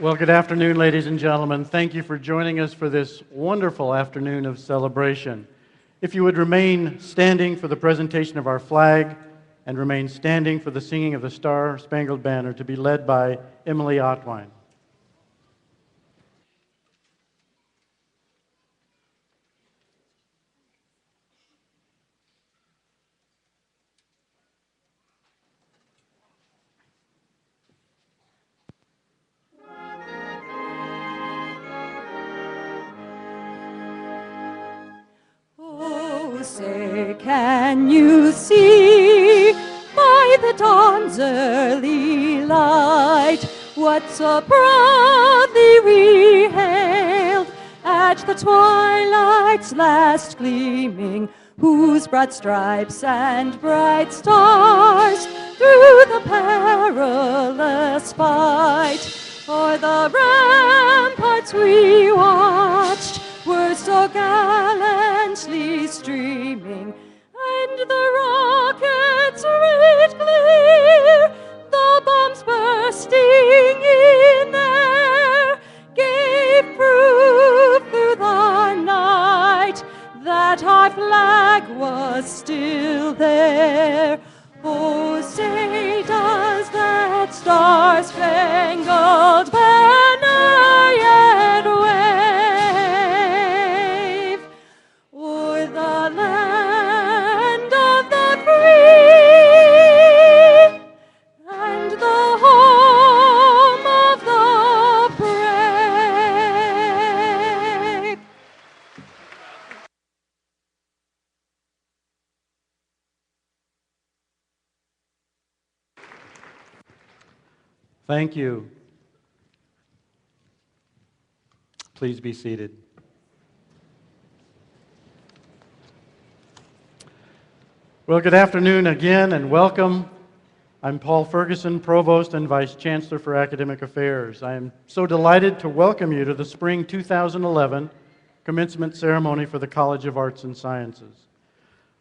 Well, good afternoon, ladies and gentlemen. Thank you for joining us for this wonderful afternoon of celebration. If you would remain standing for the presentation of our flag and remain standing for the singing of the Star-Spangled Banner to be led by Emily Otwine. Say, can you see by the dawn's early light what so proudly we hailed at the twilight's last gleaming, whose broad stripes and bright stars through the perilous fight o'er the ramparts we watched were so gallantly streaming, and the rockets red clear, the bombs bursting in air, gave proof through the night that our flag was still there. Oh, say, does that star-spangled banner yet wave o'er the land of the free and the home of the brave? Thank you. Please be seated. Well, good afternoon again and welcome. I'm Paul Ferguson, Provost and Vice Chancellor for Academic Affairs. I am so delighted to welcome you to the Spring 2011 Commencement Ceremony for the College of Arts and Sciences.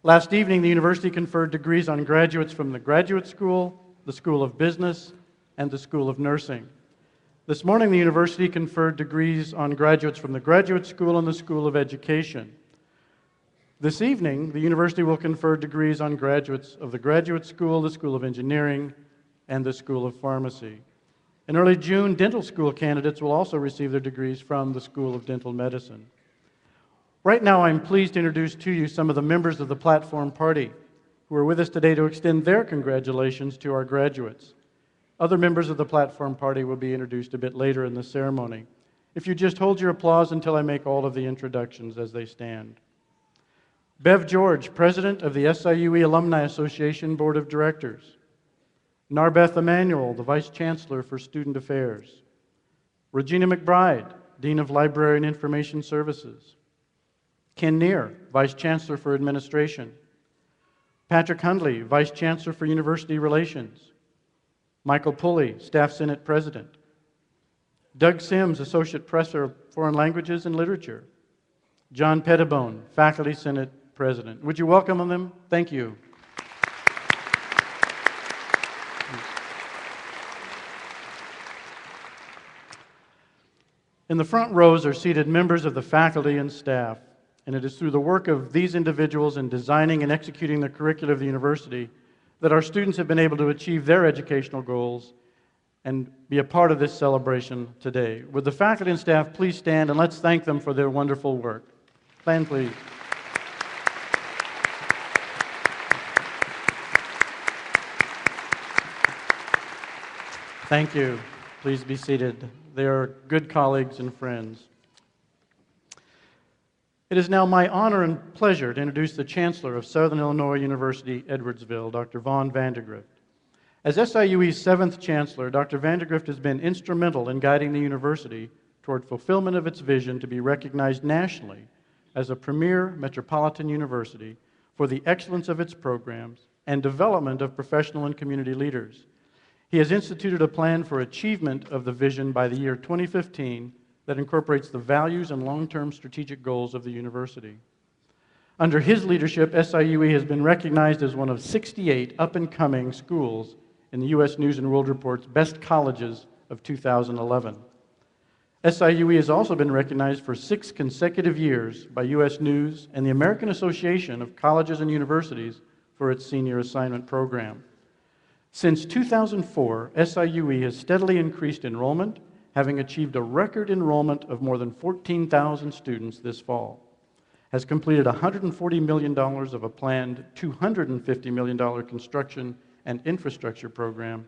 Last evening, the university conferred degrees on graduates from the Graduate School, the School of Business, and the School of Nursing. This morning, the university conferred degrees on graduates from the Graduate School and the School of Education. This evening, the university will confer degrees on graduates of the Graduate School, the School of Engineering, and the School of Pharmacy. In early June, dental school candidates will also receive their degrees from the School of Dental Medicine. Right now, I'm pleased to introduce to you some of the members of the Platform Party who are with us today to extend their congratulations to our graduates. Other members of the Platform Party will be introduced a bit later in the ceremony. If you just hold your applause until I make all of the introductions as they stand. Bev George, President of the Siue Alumni Association Board of Directors. Narbeth Emanuel, the Vice Chancellor for Student Affairs. Regina McBride, Dean of Library and Information Services. Ken Neer, Vice Chancellor for Administration. Patrick Hundley, Vice Chancellor for University Relations. Michael Pulley, Staff Senate President. Doug Sims, Associate Professor of Foreign Languages and Literature. John Pettibone, Faculty Senate President. Would you welcome them? Thank you. In the front rows are seated members of the faculty and staff, and it is through the work of these individuals in designing and executing the curricula of the university that our students have been able to achieve their educational goals and be a part of this celebration today. Would the faculty and staff please stand and let's thank them for their wonderful work. Stand, please. Thank you. Please be seated. They are good colleagues and friends. It is now my honor and pleasure to introduce the Chancellor of Southern Illinois University, Edwardsville, Dr. Vaughn Vandergrift. As SIUE's 7th Chancellor, Dr. Vandergrift has been instrumental in guiding the university toward fulfillment of its vision to be recognized nationally as a premier metropolitan university for the excellence of its programs and development of professional and community leaders. He has instituted a plan for achievement of the vision by the year 2015 that incorporates the values and long-term strategic goals of the university. Under his leadership, SIUE has been recognized as one of 68 up-and-coming schools in the U.S. News & World Report's Best Colleges of 2011. SIUE has also been recognized for 6 consecutive years by U.S. News and the American Association of Colleges and Universities for its senior assignment program. Since 2004, SIUE has steadily increased enrollment, having achieved a record enrollment of more than 14,000 students this fall, has completed $140 million of a planned $250 million construction and infrastructure program,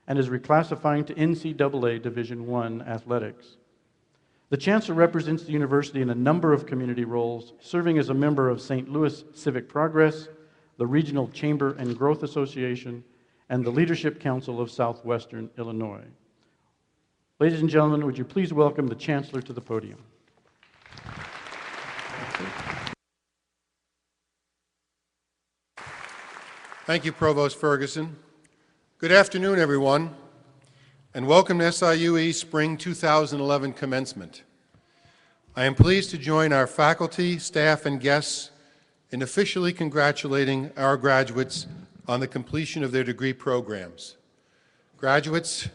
and is reclassifying to NCAA Division I athletics. The Chancellor represents the university in a number of community roles, serving as a member of St. Louis Civic Progress, the Regional Chamber and Growth Association, and the Leadership Council of Southwestern Illinois. Ladies and gentlemen, would you please welcome the Chancellor to the podium. Thank you, Provost Ferguson. Good afternoon, everyone, and welcome to SIUE Spring 2011 Commencement. I am pleased to join our faculty, staff, and guests in officially congratulating our graduates on the completion of their degree programs. Graduates,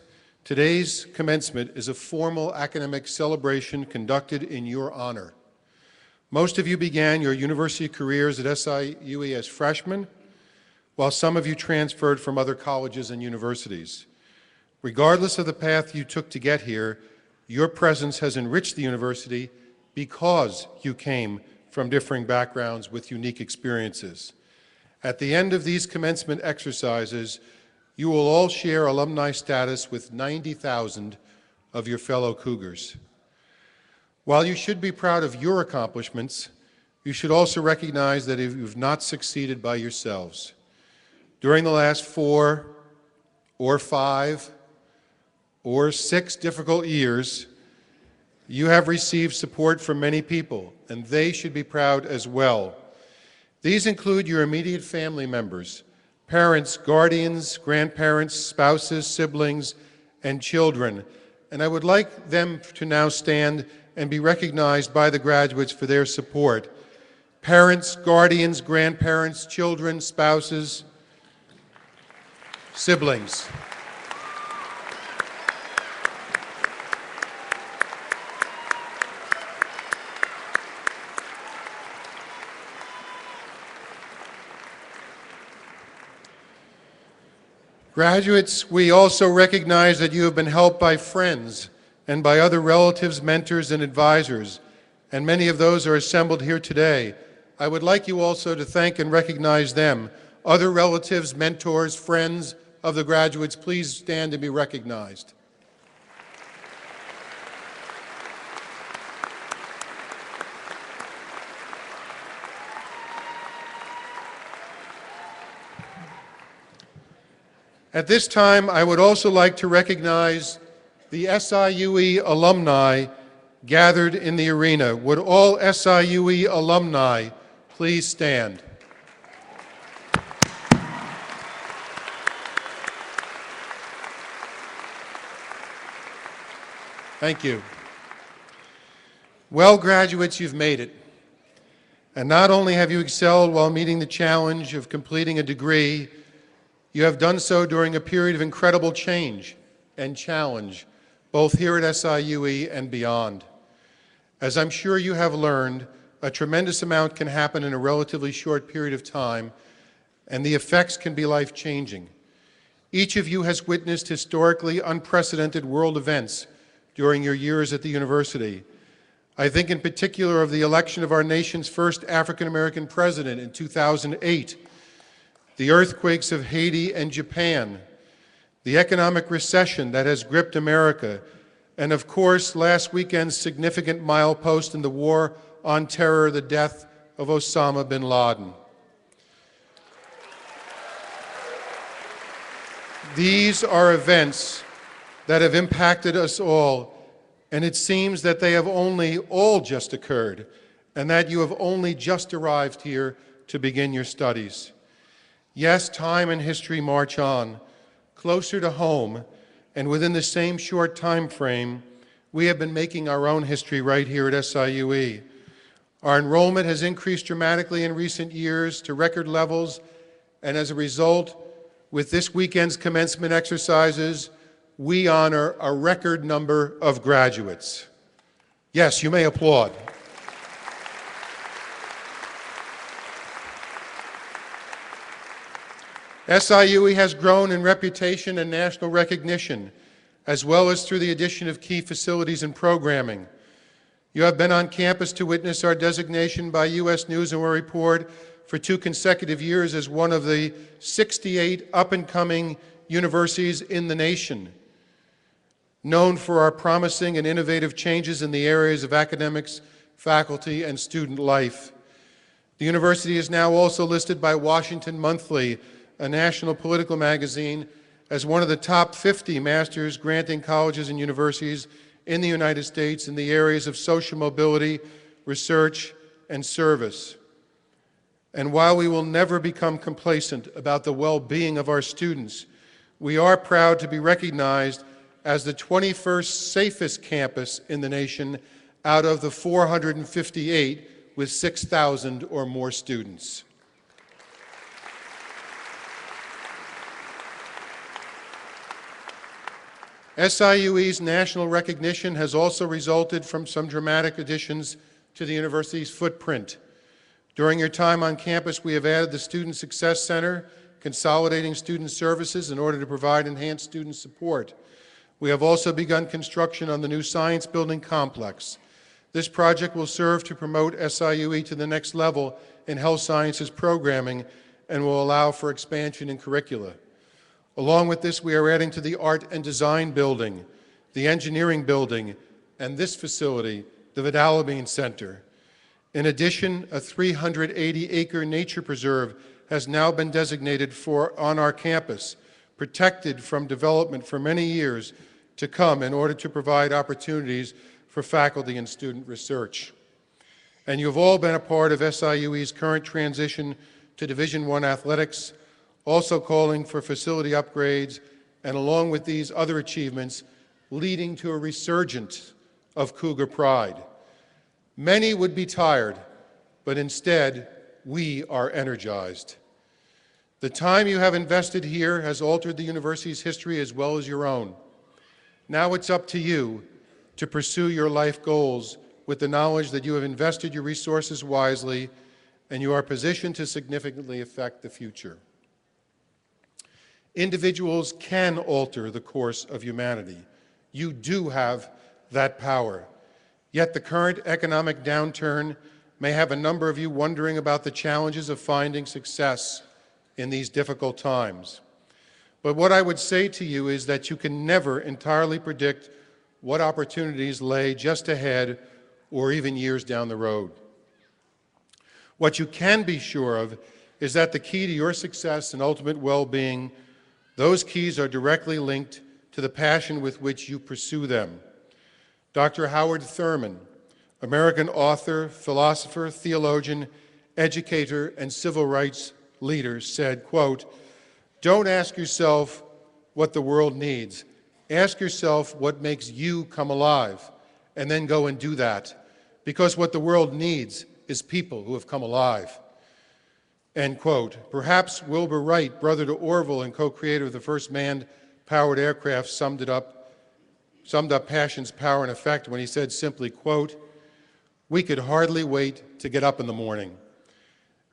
today's commencement is a formal academic celebration conducted in your honor. Most of you began your university careers at SIUE as freshmen, while some of you transferred from other colleges and universities. Regardless of the path you took to get here, your presence has enriched the university because you came from differing backgrounds with unique experiences. At the end of these commencement exercises, you will all share alumni status with 90,000 of your fellow Cougars. While you should be proud of your accomplishments, you should also recognize that if you've not succeeded by yourselves, during the last 4 or 5 or 6 difficult years, you have received support from many people, and they should be proud as well. These include your immediate family members, parents, guardians, grandparents, spouses, siblings, and children. And I would like them to now stand and be recognized by the graduates for their support. Parents, guardians, grandparents, children, spouses, siblings. Graduates, we also recognize that you have been helped by friends and by other relatives, mentors, and advisors, and many of those are assembled here today. I would like you also to thank and recognize them. Other relatives, mentors, friends of the graduates, please stand and be recognized. At this time, I would also like to recognize the SIUE alumni gathered in the arena. Would all SIUE alumni please stand? Thank you. Well, graduates, you've made it. And not only have you excelled while meeting the challenge of completing a degree, you have done so during a period of incredible change and challenge, both here at SIUE and beyond. As I'm sure you have learned, a tremendous amount can happen in a relatively short period of time, and the effects can be life-changing. Each of you has witnessed historically unprecedented world events during your years at the university. I think in particular of the election of our nation's first African-American president in 2008, the earthquakes of Haiti and Japan, the economic recession that has gripped America, and of course, last weekend's significant milepost in the war on terror, the death of Osama bin Laden. These are events that have impacted us all, and it seems that they have only all just occurred, and that you have only just arrived here to begin your studies. Yes, time and history march on. Closer to home, and within the same short time frame, we have been making our own history right here at SIUE. Our enrollment has increased dramatically in recent years to record levels, and as a result, with this weekend's commencement exercises, we honor a record number of graduates. Yes, you may applaud. SIUE has grown in reputation and national recognition, as well as through the addition of key facilities and programming. You have been on campus to witness our designation by U.S. News & World Report for 2 consecutive years as one of the 68 up-and-coming universities in the nation, known for our promising and innovative changes in the areas of academics, faculty, and student life. The university is now also listed by Washington Monthly, a national political magazine, as one of the top 50 master's granting colleges and universities in the United States in the areas of social mobility, research, and service. And while we will never become complacent about the well-being of our students, we are proud to be recognized as the 21st safest campus in the nation out of the 458 with 6,000 or more students. SIUE's national recognition has also resulted from some dramatic additions to the university's footprint. During your time on campus, we have added the Student Success Center, consolidating student services in order to provide enhanced student support. We have also begun construction on the new Science Building complex. This project will serve to promote SIUE to the next level in health sciences programming and will allow for expansion in curricula. Along with this, we are adding to the Art and Design Building, the Engineering Building, and this facility, the Vidalabine Center. In addition, a 380-acre nature preserve has now been designated on our campus, protected from development for many years to come in order to provide opportunities for faculty and student research. And you've all been a part of SIUE's current transition to Division I athletics, also calling for facility upgrades, and along with these other achievements, leading to a resurgence of Cougar pride. Many would be tired, but instead, we are energized. The time you have invested here has altered the university's history as well as your own. Now it's up to you to pursue your life goals with the knowledge that you have invested your resources wisely and you are positioned to significantly affect the future. Individuals can alter the course of humanity. You do have that power. Yet the current economic downturn may have a number of you wondering about the challenges of finding success in these difficult times. But what I would say to you is that you can never entirely predict what opportunities lay just ahead or even years down the road. What you can be sure of is that the key to your success and ultimate well-being, those keys are directly linked to the passion with which you pursue them. Dr. Howard Thurman, American author, philosopher, theologian, educator, and civil rights leader, said, quote, "Don't ask yourself what the world needs. Ask yourself what makes you come alive, and then go and do that. Because what the world needs is people who have come alive." End quote. Perhaps Wilbur Wright, brother to Orville and co-creator of the first manned-powered aircraft, summed up passion's power and effect when he said simply, quote, "We could hardly wait to get up in the morning."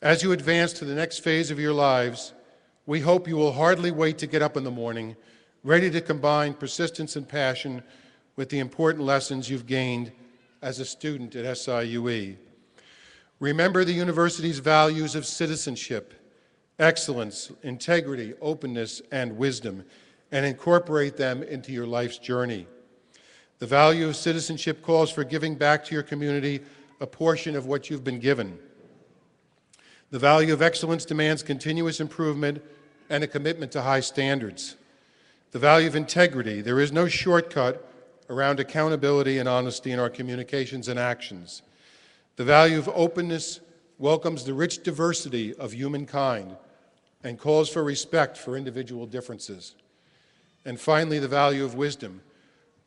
As you advance to the next phase of your lives, we hope you will hardly wait to get up in the morning, ready to combine persistence and passion with the important lessons you've gained as a student at SIUE. Remember the university's values of citizenship, excellence, integrity, openness, and wisdom, and incorporate them into your life's journey. The value of citizenship calls for giving back to your community a portion of what you've been given. The value of excellence demands continuous improvement and a commitment to high standards. The value of integrity, there is no shortcut around accountability and honesty in our communications and actions. The value of openness welcomes the rich diversity of humankind and calls for respect for individual differences. And finally, the value of wisdom.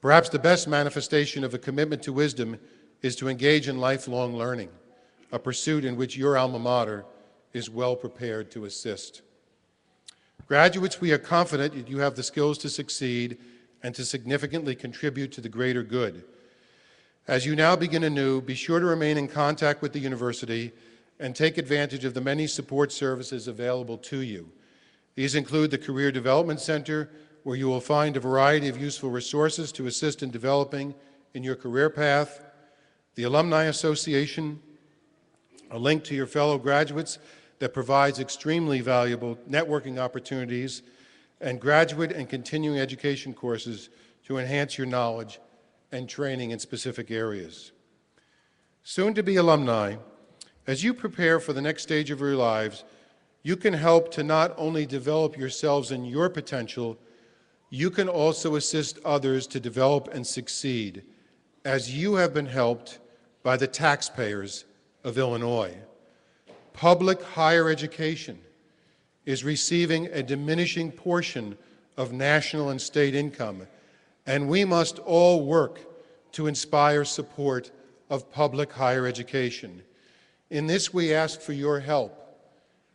Perhaps the best manifestation of a commitment to wisdom is to engage in lifelong learning, a pursuit in which your alma mater is well prepared to assist. Graduates, we are confident that you have the skills to succeed and to significantly contribute to the greater good. As you now begin anew, be sure to remain in contact with the university and take advantage of the many support services available to you. These include the Career Development Center, where you will find a variety of useful resources to assist in developing in your career path, the Alumni Association, a link to your fellow graduates that provides extremely valuable networking opportunities, and graduate and continuing education courses to enhance your knowledge and training in specific areas. Soon to be alumni, as you prepare for the next stage of your lives, you can help to not only develop yourselves and your potential, you can also assist others to develop and succeed, as you have been helped by the taxpayers of Illinois. Public higher education is receiving a diminishing portion of national and state income, and we must all work to inspire support of public higher education. In this, we ask for your help,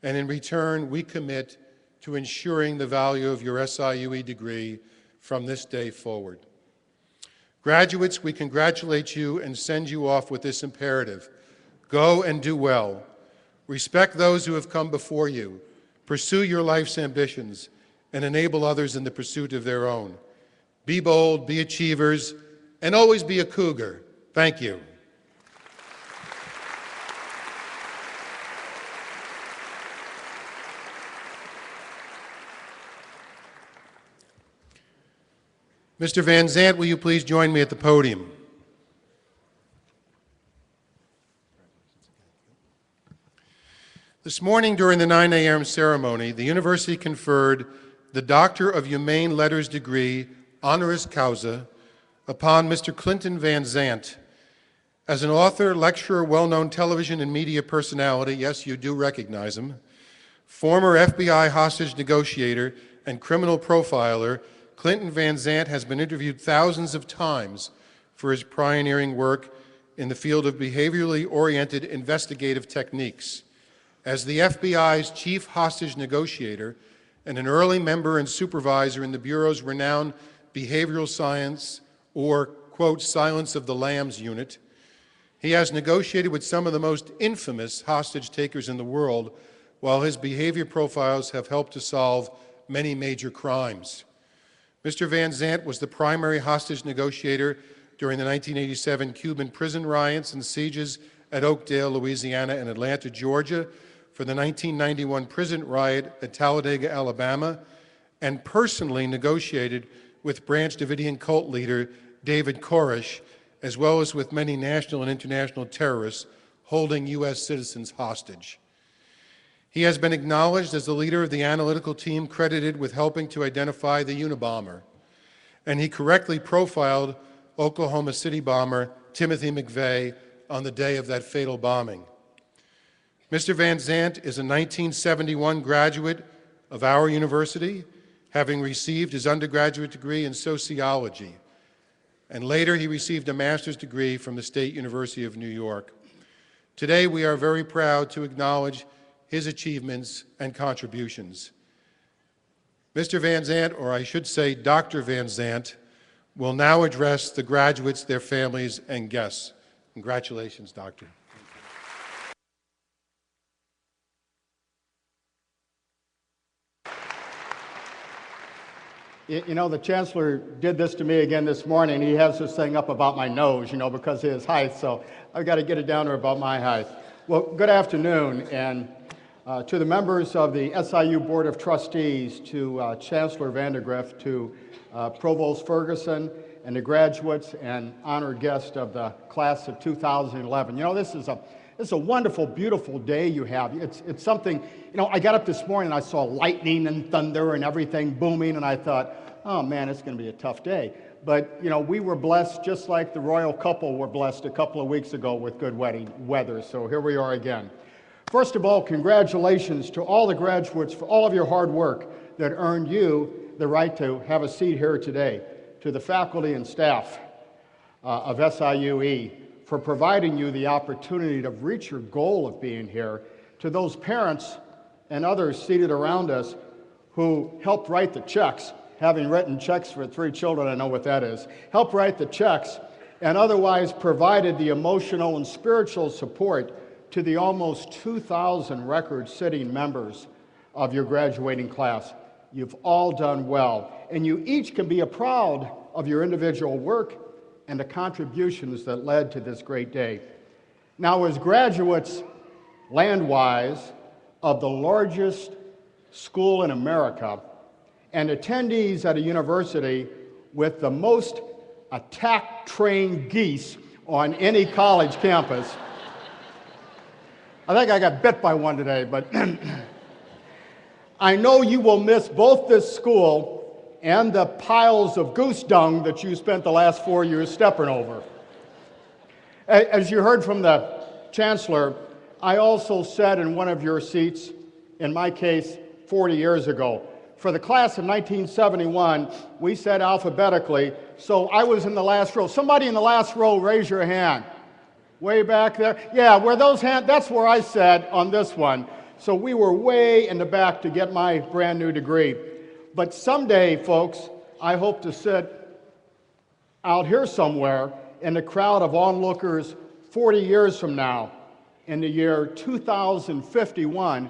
and in return, we commit to ensuring the value of your SIUE degree from this day forward. Graduates, we congratulate you and send you off with this imperative. Go and do well. Respect those who have come before you. Pursue your life's ambitions and enable others in the pursuit of their own. Be bold, be achievers, and always be a cougar. Thank you. Mr. Van Zandt, will you please join me at the podium? This morning during the 9 a.m. ceremony, the university conferred the Doctor of Humane Letters degree, honoris causa, upon Mr. Clinton Van Zandt. As an author, lecturer, well-known television and media personality, yes, you do recognize him, former FBI hostage negotiator and criminal profiler, Clinton Van Zandt has been interviewed thousands of times for his pioneering work in the field of behaviorally oriented investigative techniques. As the FBI's chief hostage negotiator and an early member and supervisor in the Bureau's renowned behavioral science, or, quote, Silence of the Lambs unit, he has negotiated with some of the most infamous hostage takers in the world, while his behavior profiles have helped to solve many major crimes. Mr. Van Zandt was the primary hostage negotiator during the 1987 Cuban prison riots and sieges at Oakdale, Louisiana, and Atlanta, Georgia, for the 1991 prison riot at Talladega, Alabama, and personally negotiated with Branch Davidian cult leader David Koresh, as well as with many national and international terrorists holding U.S. citizens hostage. He has been acknowledged as the leader of the analytical team credited with helping to identify the Unabomber, and he correctly profiled Oklahoma City bomber Timothy McVeigh on the day of that fatal bombing. Mr. Van Zandt is a 1971 graduate of our university, having received his undergraduate degree in sociology, and later he received a master's degree from the State University of New York. Today we are very proud to acknowledge his achievements and contributions. Mr. Van Zandt, or I should say Dr. Van Zandt, will now address the graduates, their families, and guests. Congratulations, Doctor. You know, the Chancellor did this to me again this morning. He has this thing up about my nose, you know, because of his height, so I've got to get it down to about my height. Well, good afternoon, and to the members of the SIU Board of Trustees, to Chancellor Vandergrift, to Provost Ferguson, and the graduates and honored guests of the class of 2011. You know, this is a wonderful, beautiful day you have. It's something, you know, I got up this morning and I saw lightning and thunder and everything booming, and I thought, oh man, it's going to be a tough day. But, you know, we were blessed just like the royal couple were blessed a couple of weeks ago with good weather, so here we are again. First of all, congratulations to all the graduates for all of your hard work that earned you the right to have a seat here today. To the faculty and staff of SIUE for providing you the opportunity to reach your goal of being here. To those parents and others seated around us who helped write the checks, having written checks for 3 children, I know what that is, helped write the checks and otherwise provided the emotional and spiritual support to the almost 2,000 record-sitting members of your graduating class. You've all done well, and you each can be proud of your individual work and the contributions that led to this great day. Now, as graduates, land-wise, of the largest school in America, and attendees at a university with the most attack-trained geese on any college campus. I think I got bit by one today, but I know you will miss both this school and the piles of goose dung that you spent the last 4 years stepping over. As you heard from the Chancellor, I also sat in one of your seats, in my case, 40 years ago. For the class of 1971, we sat alphabetically, so I was in the last row. Somebody in the last row, raise your hand. Way back there? Yeah, where those hands, that's where I sat on this one. So we were way in the back to get my brand new degree. But someday, folks, I hope to sit out here somewhere in the crowd of onlookers 40 years from now, in the year 2051,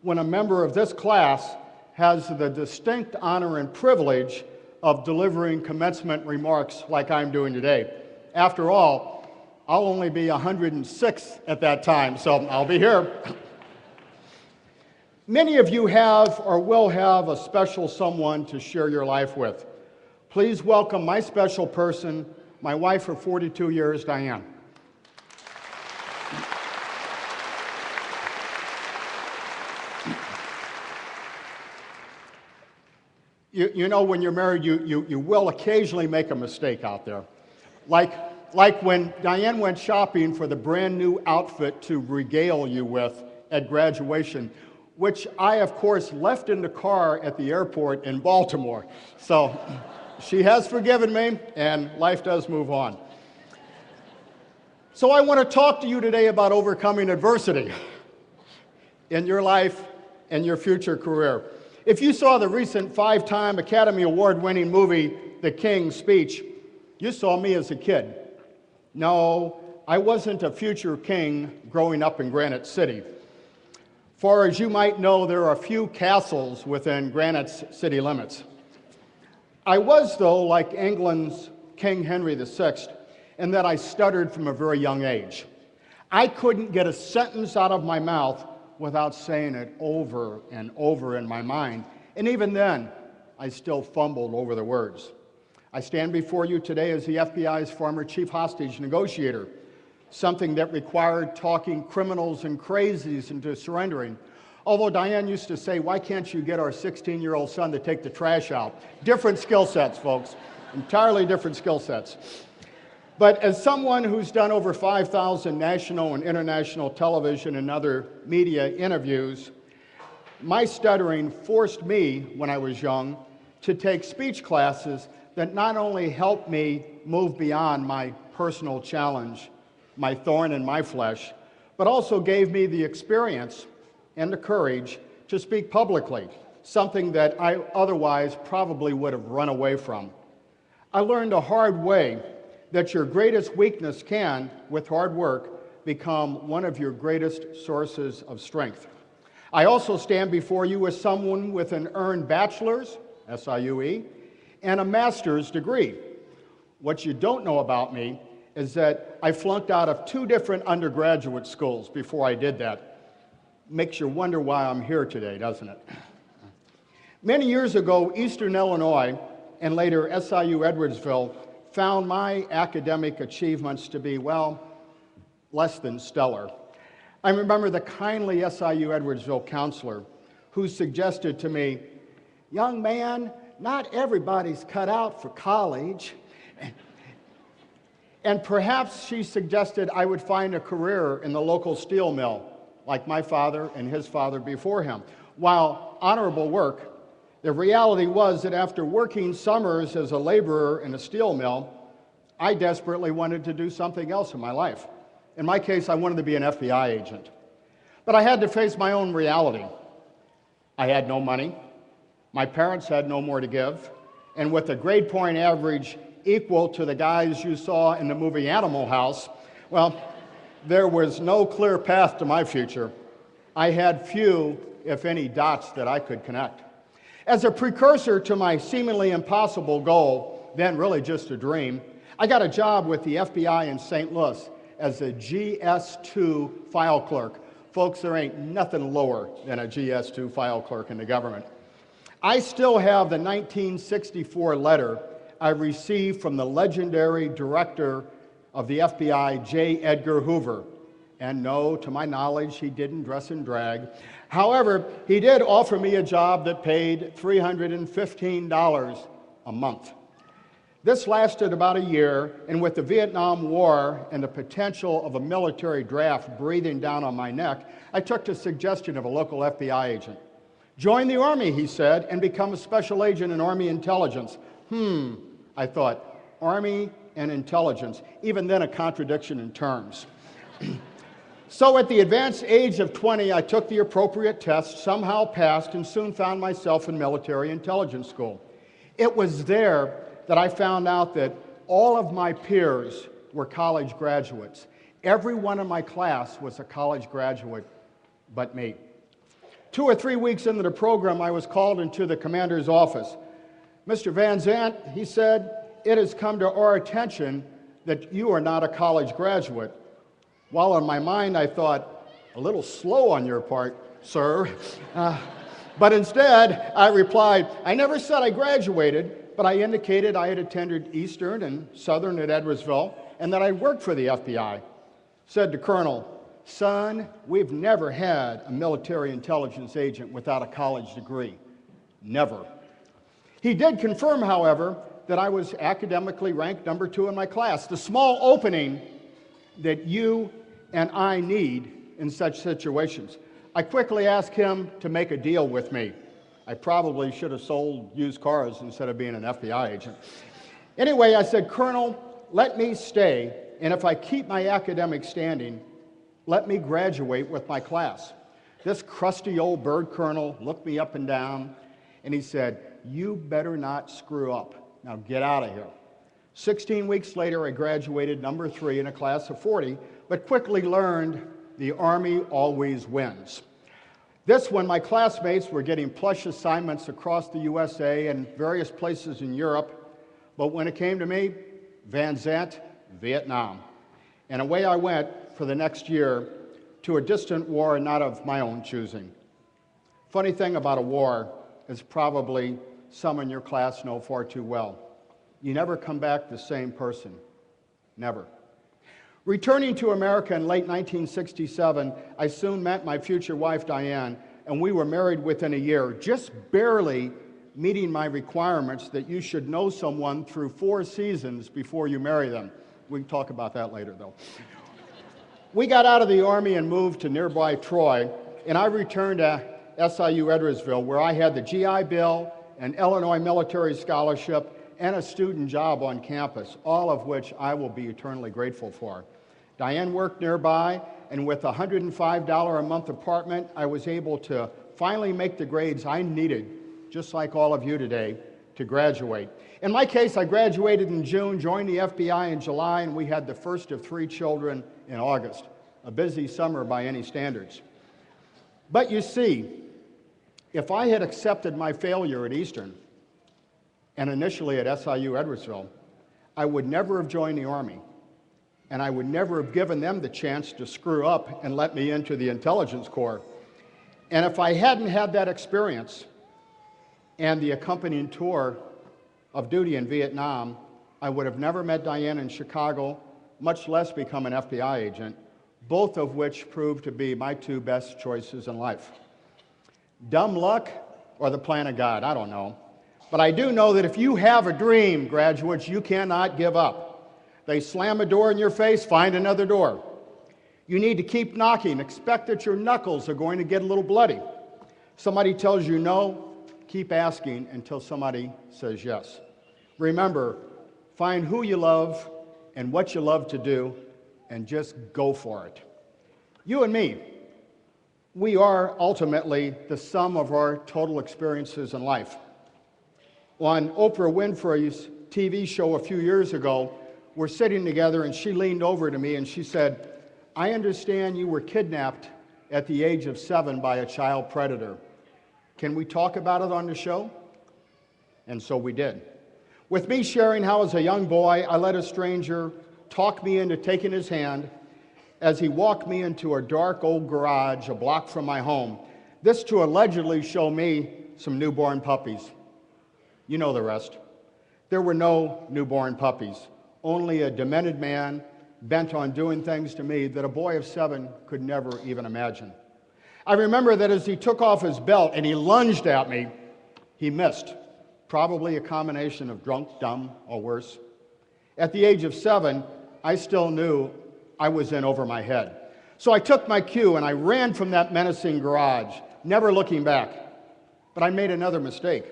when a member of this class has the distinct honor and privilege of delivering commencement remarks like I'm doing today. After all, I'll only be 106 at that time, so I'll be here. Many of you have or will have a special someone to share your life with. Please welcome my special person, my wife for 42 years, Diane. You know, when you're married, you will occasionally make a mistake out there. Like when Diane went shopping for the brand new outfit to regale you with at graduation, which I, of course, left in the car at the airport in Baltimore. So she has forgiven me, and life does move on. So I want to talk to you today about overcoming adversity in your life and your future career. If you saw the recent 5-time Academy Award-winning movie, The King's Speech, you saw me as a kid. No, I wasn't a future king growing up in Granite City. For as you might know, there are a few castles within Granite's city limits. I was, though, like England's King Henry VI, in that I stuttered from a very young age. I couldn't get a sentence out of my mouth without saying it over and over in my mind. And even then, I still fumbled over the words. I stand before you today as the FBI's former chief hostage negotiator, something that required talking criminals and crazies into surrendering. Although Diane used to say, why can't you get our 16-year-old son to take the trash out? Different skill sets, folks. Entirely different skill sets. But as someone who's done over 5,000 national and international television and other media interviews, my stuttering forced me, when I was young, to take speech classes that not only helped me move beyond my personal challenge, my thorn in my flesh, but also gave me the experience and the courage to speak publicly, something that I otherwise probably would have run away from. I learned a hard way that your greatest weakness can, with hard work, become one of your greatest sources of strength. I also stand before you as someone with an earned bachelor's, Siue, and a master's degree. What you don't know about me is that I flunked out of 2 different undergraduate schools before I did that. Makes you wonder why I'm here today, doesn't it? Many years ago, Eastern Illinois, and later SIU Edwardsville, found my academic achievements to be, well, less than stellar. I remember the kindly SIU Edwardsville counselor who suggested to me, young man, not everybody's cut out for college. And perhaps she suggested I would find a career in the local steel mill, like my father and his father before him. While honorable work, the reality was that after working summers as a laborer in a steel mill, I desperately wanted to do something else in my life. In my case, I wanted to be an FBI agent. But I had to face my own reality. I had no money. My parents had no more to give. And with a grade point average equal to the guys you saw in the movie Animal House, well, there was no clear path to my future. I had few, if any, dots that I could connect. As a precursor to my seemingly impossible goal, then really just a dream, I got a job with the FBI in St. Louis as a GS2 file clerk. Folks, there ain't nothing lower than a GS2 file clerk in the government. I still have the 1964 letter I received from the legendary director of the FBI, J. Edgar Hoover. And no, to my knowledge, he didn't dress in drag. However, he did offer me a job that paid $315 a month. This lasted about a year, and with the Vietnam War and the potential of a military draft breathing down on my neck, I took the suggestion of a local FBI agent. Join the Army, he said, and become a special agent in Army intelligence. I thought, Army and intelligence, even then a contradiction in terms. So at the advanced age of 20, I took the appropriate test, somehow passed, and soon found myself in military intelligence school. It was there that I found out that all of my peers were college graduates. Every one in my class was a college graduate but me. 2 or 3 weeks into the program, I was called into the commander's office. Mr. Van Zandt, he said, it has come to our attention that you are not a college graduate. While in my mind I thought, a little slow on your part, sir. But instead, I replied, I never said I graduated, but I indicated I had attended Eastern and Southern at Edwardsville, and that I worked for the FBI. Said to Colonel, son, we've never had a military intelligence agent without a college degree. Never. He did confirm, however, that I was academically ranked number 2 in my class, the small opening that you and I need in such situations. I quickly asked him to make a deal with me. I probably should have sold used cars instead of being an FBI agent. Anyway, I said, Colonel, let me stay, and if I keep my academic standing, let me graduate with my class. This crusty old bird colonel looked me up and down, and he said, you better not screw up. Now get out of here. 16 weeks later, I graduated number 3 in a class of 40, but quickly learned the Army always wins. This when my classmates were getting plush assignments across the USA and various places in Europe, but when it came to me, Van Zandt, Vietnam. And away I went for the next year to a distant war not of my own choosing. Funny thing about a war is probably some in your class know far too well. You never come back the same person. Never. Returning to America in late 1967, I soon met my future wife, Diane, and we were married within a year, just barely meeting my requirements that you should know someone through 4 seasons before you marry them. We can talk about that later, though. We got out of the Army and moved to nearby Troy, and I returned to SIU Edwardsville, where I had the GI Bill, an Illinois military scholarship, and a student job on campus, all of which I will be eternally grateful for. Diane worked nearby, and with a $105 a month apartment, I was able to finally make the grades I needed, just like all of you today, to graduate. In my case, I graduated in June, joined the FBI in July, and we had the first of 3 children in August. A busy summer by any standards. But you see, if I had accepted my failure at Eastern, and initially at SIU Edwardsville, I would never have joined the Army, and I would never have given them the chance to screw up and let me into the Intelligence Corps. And if I hadn't had that experience and the accompanying tour of duty in Vietnam, I would have never met Diane in Chicago, much less become an FBI agent, both of which proved to be my 2 best choices in life. Dumb luck or the plan of God, I don't know. But I do know that if you have a dream, graduates, you cannot give up. They slam a door in your face, find another door. You need to keep knocking, expect that your knuckles are going to get a little bloody. Somebody tells you no, keep asking until somebody says yes. Remember, find who you love and what you love to do, and just go for it. You and me, we are ultimately the sum of our total experiences in life. On Oprah Winfrey's TV show a few years ago, we're sitting together and she leaned over to me and she said, "I understand you were kidnapped at the age of 7 by a child predator. Can we talk about it on the show?" And so we did. With me sharing how as a young boy I let a stranger talk me into taking his hand as he walked me into a dark old garage a block from my home, this to allegedly show me some newborn puppies. You know the rest. There were no newborn puppies, only a demented man bent on doing things to me that a boy of 7 could never even imagine. I remember that as he took off his belt and he lunged at me, he missed, probably a combination of drunk, dumb, or worse. At the age of 7, I still knew I was in over my head. So I took my cue and I ran from that menacing garage, never looking back. But I made another mistake.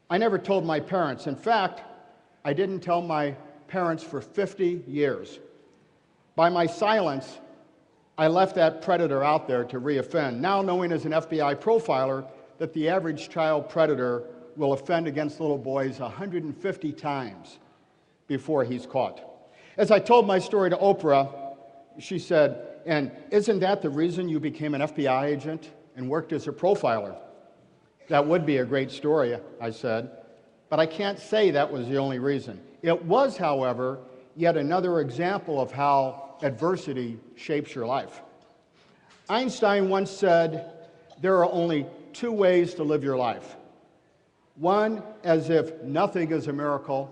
I never told my parents. In fact, I didn't tell my parents for 50 years. By my silence, I left that predator out there to reoffend, now knowing as an FBI profiler that the average child predator will offend against little boys 150 times before he's caught. As I told my story to Oprah, she said, "And isn't that the reason you became an FBI agent and worked as a profiler?" "That would be a great story," I said, "but I can't say that was the only reason." It was, however, yet another example of how adversity shapes your life. Einstein once said, "There are only 2 ways to live your life. One, as if nothing is a miracle,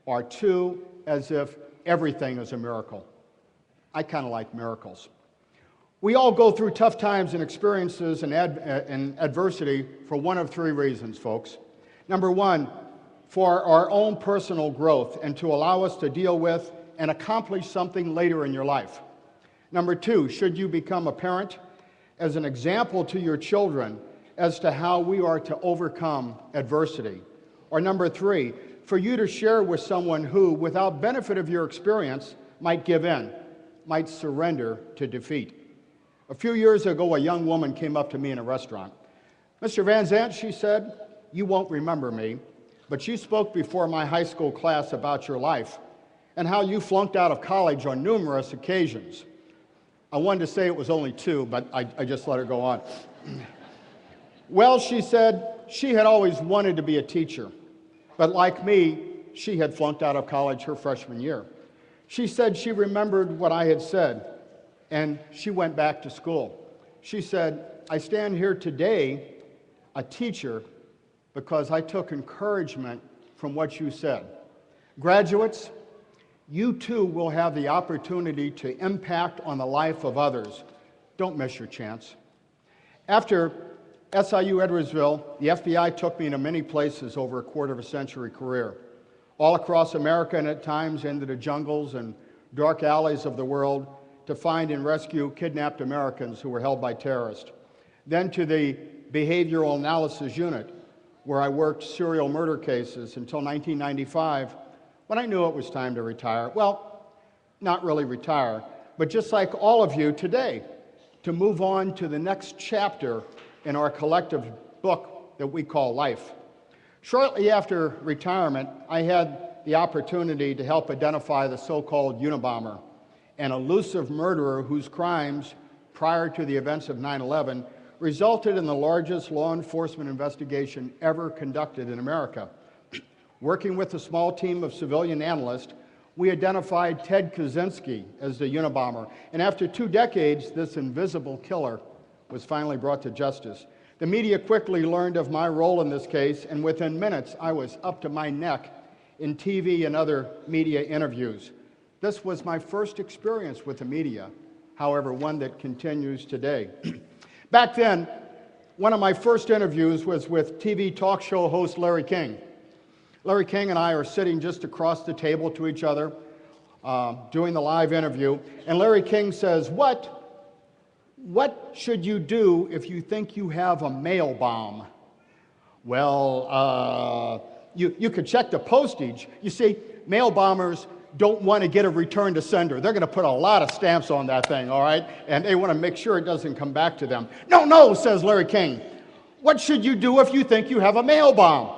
or 2, as if everything is a miracle." I kind of like miracles. We all go through tough times and experiences and adversity for one of 3 reasons, folks. Number 1, for our own personal growth and to allow us to deal with and accomplish something later in your life. Number 2, should you become a parent, as an example to your children as to how we are to overcome adversity. Or number 3, for you to share with someone who, without benefit of your experience, might give in, might surrender to defeat. A few years ago, a young woman came up to me in a restaurant. "Mr. Van Zandt," she said, "you won't remember me, but you spoke before my high school class about your life and how you flunked out of college on numerous occasions." I wanted to say it was only 2, but I just let her go on. "Well," she said, she had always wanted to be a teacher, but like me, she had flunked out of college her freshman year. She said she remembered what I had said, and she went back to school. She said, "I stand here today, a teacher, because I took encouragement from what you said." Graduates, you too will have the opportunity to impact on the life of others. Don't miss your chance. After SIU Edwardsville, the FBI took me to many places over a quarter of a century career, all across America and at times into the jungles and dark alleys of the world to find and rescue kidnapped Americans who were held by terrorists. Then to the Behavioral Analysis Unit, where I worked serial murder cases until 1995, when I knew it was time to retire. Well, not really retire, but just like all of you today, to move on to the next chapter in our collective book that we call life. Shortly after retirement, I had the opportunity to help identify the so-called Unabomber, an elusive murderer whose crimes, prior to the events of 9/11, resulted in the largest law enforcement investigation ever conducted in America. Working with a small team of civilian analysts, we identified Ted Kaczynski as the Unabomber, and after 2 decades, this invisible killer was finally brought to justice. The media quickly learned of my role in this case, and within minutes, I was up to my neck in TV and other media interviews. This was my first experience with the media, however, one that continues today. Back then, one of my first interviews was with TV talk show host Larry King. Larry King and I are sitting just across the table to each other, doing the live interview, and Larry King says, What should you do if you think you have a mail bomb?" Well, you could check the postage. You see, mail bombers don't want to get a return to sender. They're going to put a lot of stamps on that thing, all right? And they want to make sure it doesn't come back to them. No, says Larry King. "What should you do if you think you have a mail bomb?"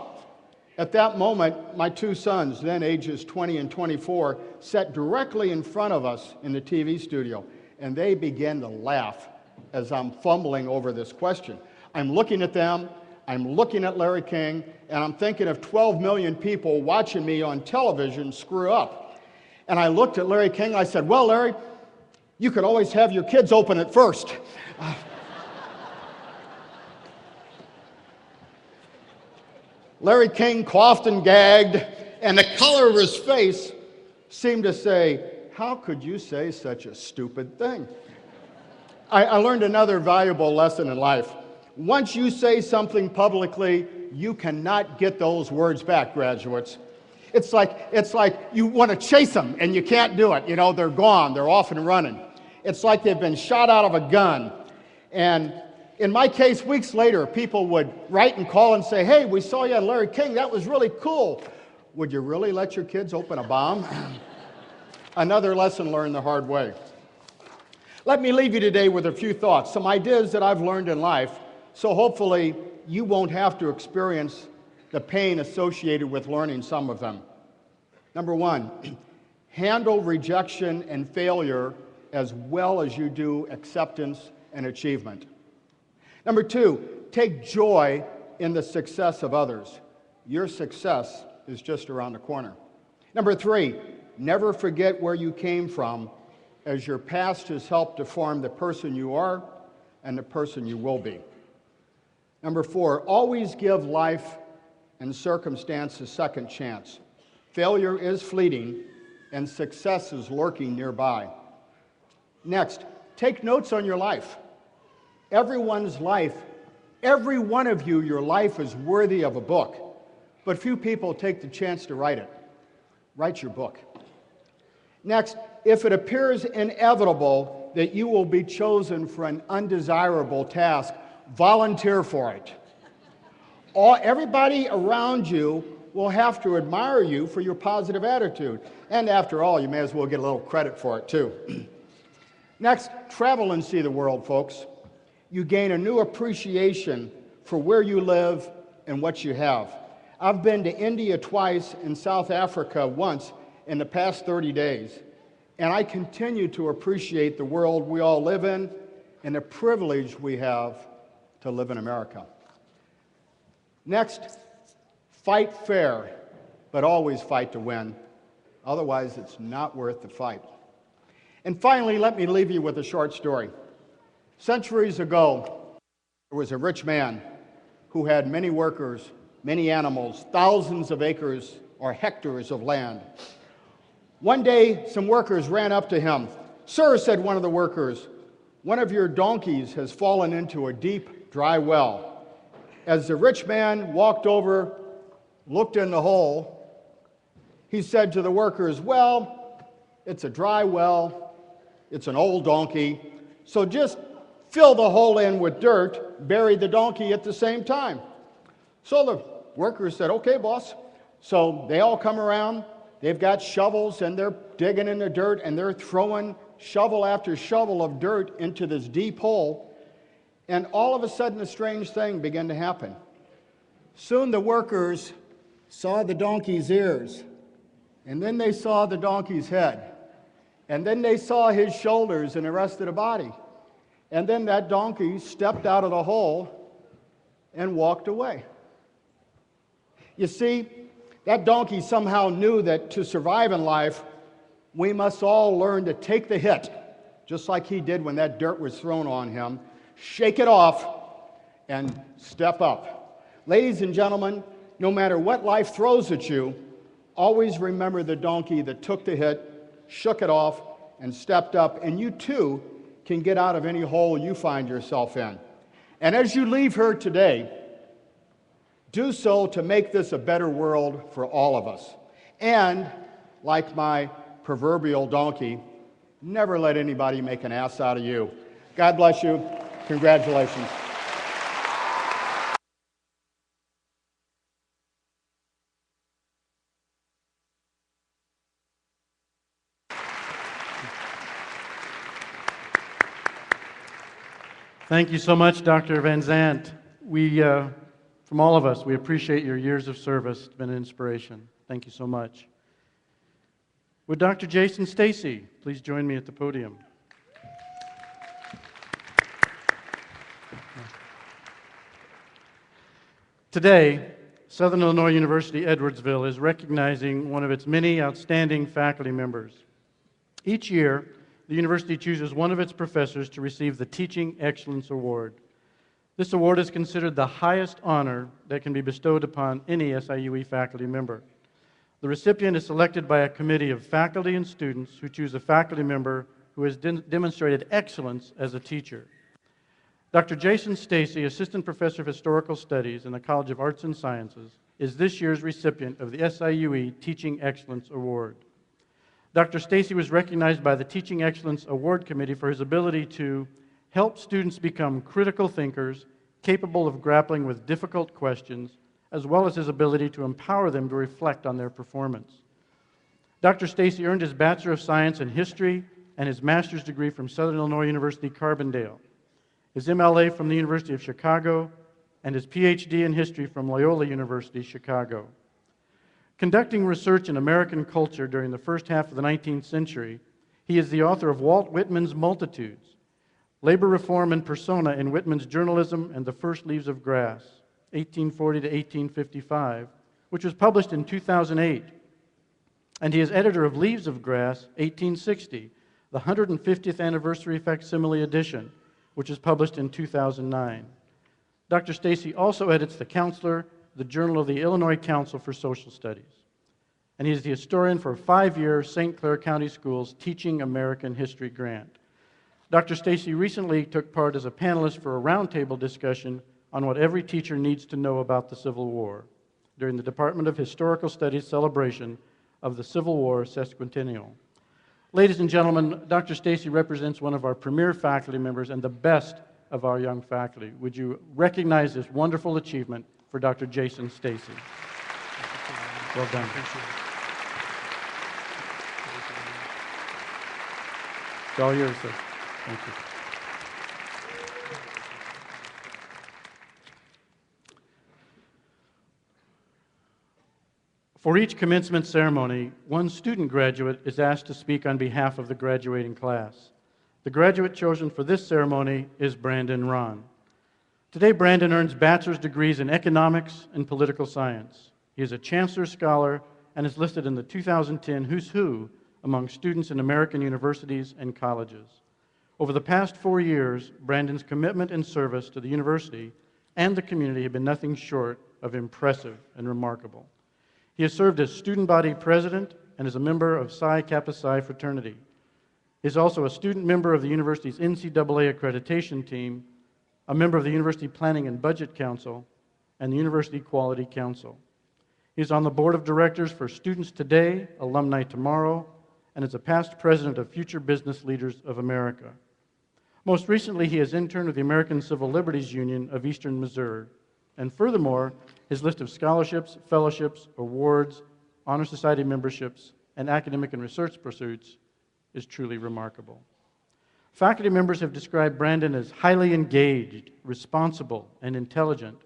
At that moment, my two sons, then ages 20 and 24, sat directly in front of us in the TV studio, and they began to laugh as I'm fumbling over this question. I'm looking at them, I'm looking at Larry King, and I'm thinking of 12 million people watching me on television screw up. And I looked at Larry King, and I said, well, Larry, you could always have your kids open it first. Larry King coughed and gagged, and the color of his face seemed to say, how could you say such a stupid thing? I learned another valuable lesson in life. Once you say something publicly, you cannot get those words back, graduates. It's like you want to chase them, and you can't do it. You know, they're gone. They're off and running. It's like they've been shot out of a gun. And in my case, weeks later, people would write and call and say, hey, we saw you at Larry King. That was really cool. Would you really let your kids open a bomb? Another lesson learned the hard way. Let me leave you today with a few thoughts, some ideas that I've learned in life, so hopefully you won't have to experience the pain associated with learning some of them. Number one, handle rejection and failure as well as you do acceptance and achievement. Number two, take joy in the success of others. Your success is just around the corner. Number three, never forget where you came from, as your past has helped to form the person you are and the person you will be. Number four, always give life and circumstance a second chance. Failure is fleeting and success is lurking nearby. Next, take notes on your life. Everyone's life, every one of you, your life is worthy of a book, but few people take the chance to write it. Write your book. Next, if it appears inevitable that you will be chosen for an undesirable task, volunteer for it. Everybody around you will have to admire you for your positive attitude. And after all, you may as well get a little credit for it too. Next, travel and see the world, folks. You gain a new appreciation for where you live and what you have. I've been to India twice and South Africa once in the past 30 days, and I continue to appreciate the world we all live in and the privilege we have to live in America. Next, fight fair, but always fight to win. Otherwise, it's not worth the fight. And finally, let me leave you with a short story. Centuries ago, there was a rich man who had many workers, many animals, thousands of acres or hectares of land. One day, some workers ran up to him. "Sir," said one of the workers, "one of your donkeys has fallen into a deep, dry well." As the rich man walked over, looked in the hole, he said to the workers, "Well, it's a dry well, it's an old donkey, so just fill the hole in with dirt, bury the donkey at the same time." So the workers said, "Okay, boss." So they all come around, they've got shovels, and they're digging in the dirt, and they're throwing shovel after shovel of dirt into this deep hole. And all of a sudden, a strange thing began to happen. Soon the workers saw the donkey's ears, and then they saw the donkey's head, and then they saw his shoulders and the rest of the body. And then that donkey stepped out of the hole and walked away. You see, that donkey somehow knew that to survive in life, we must all learn to take the hit, just like he did when that dirt was thrown on him, shake it off, and step up. Ladies and gentlemen, no matter what life throws at you, always remember the donkey that took the hit, shook it off, and stepped up, and you too can get out of any hole you find yourself in. And as you leave here today, do so to make this a better world for all of us. And, like my proverbial donkey, never let anybody make an ass out of you. God bless you. Congratulations. Thank you so much, Dr. Van Zandt. We From all of us, we appreciate your years of service. It's been an inspiration. Thank you so much. Would Dr. Jason Stacey please join me at the podium? Today, Southern Illinois University Edwardsville is recognizing one of its many outstanding faculty members. Each year, the university chooses one of its professors to receive the Teaching Excellence Award. This award is considered the highest honor that can be bestowed upon any SIUE faculty member. The recipient is selected by a committee of faculty and students who choose a faculty member who has demonstrated excellence as a teacher. Dr. Jason Stacey, Assistant Professor of Historical Studies in the College of Arts and Sciences, is this year's recipient of the SIUE Teaching Excellence Award. Dr. Stacey was recognized by the Teaching Excellence Award Committee for his ability to help students become critical thinkers, capable of grappling with difficult questions, as well as his ability to empower them to reflect on their performance. Dr. Stacey earned his Bachelor of Science in History and his Master's degree from Southern Illinois University, Carbondale, his MLA from the University of Chicago, and his PhD in History from Loyola University, Chicago. Conducting research in American culture during the first half of the 19th century, he is the author of Walt Whitman's Multitudes, Labor Reform and Persona in Whitman's Journalism and the First Leaves of Grass, 1840 to 1855, which was published in 2008. And he is editor of Leaves of Grass, 1860, the 150th anniversary facsimile edition, which is published in 2009. Dr. Stacey also edits the Chancellor, the Journal of the Illinois Council for Social Studies. And he is the historian for a 5-year St. Clair County Schools Teaching American History grant. Dr. Stacey recently took part as a panelist for a roundtable discussion on what every teacher needs to know about the Civil War during the Department of Historical Studies celebration of the Civil War sesquicentennial. Ladies and gentlemen, Dr. Stacey represents one of our premier faculty members and the best of our young faculty. Would you recognize this wonderful achievement for Dr. Jason Stacey? Well done. It's all yours, sir. Thank you. For each commencement ceremony, one student graduate is asked to speak on behalf of the graduating class. The graduate chosen for this ceremony is Brandon Ron. Today, Brandon earns bachelor's degrees in economics and political science. He is a Chancellor Scholar and is listed in the 2010 Who's Who among students in American universities and colleges. Over the past 4 years, Brandon's commitment and service to the university and the community have been nothing short of impressive and remarkable. He has served as student body president and is a member of Psi Kappa Psi fraternity. He is also a student member of the university's NCAA accreditation team, a member of the University Planning and Budget Council, and the University Quality Council. He is on the board of directors for Students Today, Alumni Tomorrow, and is a past president of Future Business Leaders of America. Most recently, he has interned with the American Civil Liberties Union of Eastern Missouri. And furthermore, his list of scholarships, fellowships, awards, honor society memberships, and academic and research pursuits is truly remarkable. Faculty members have described Brandon as highly engaged, responsible, and intelligent,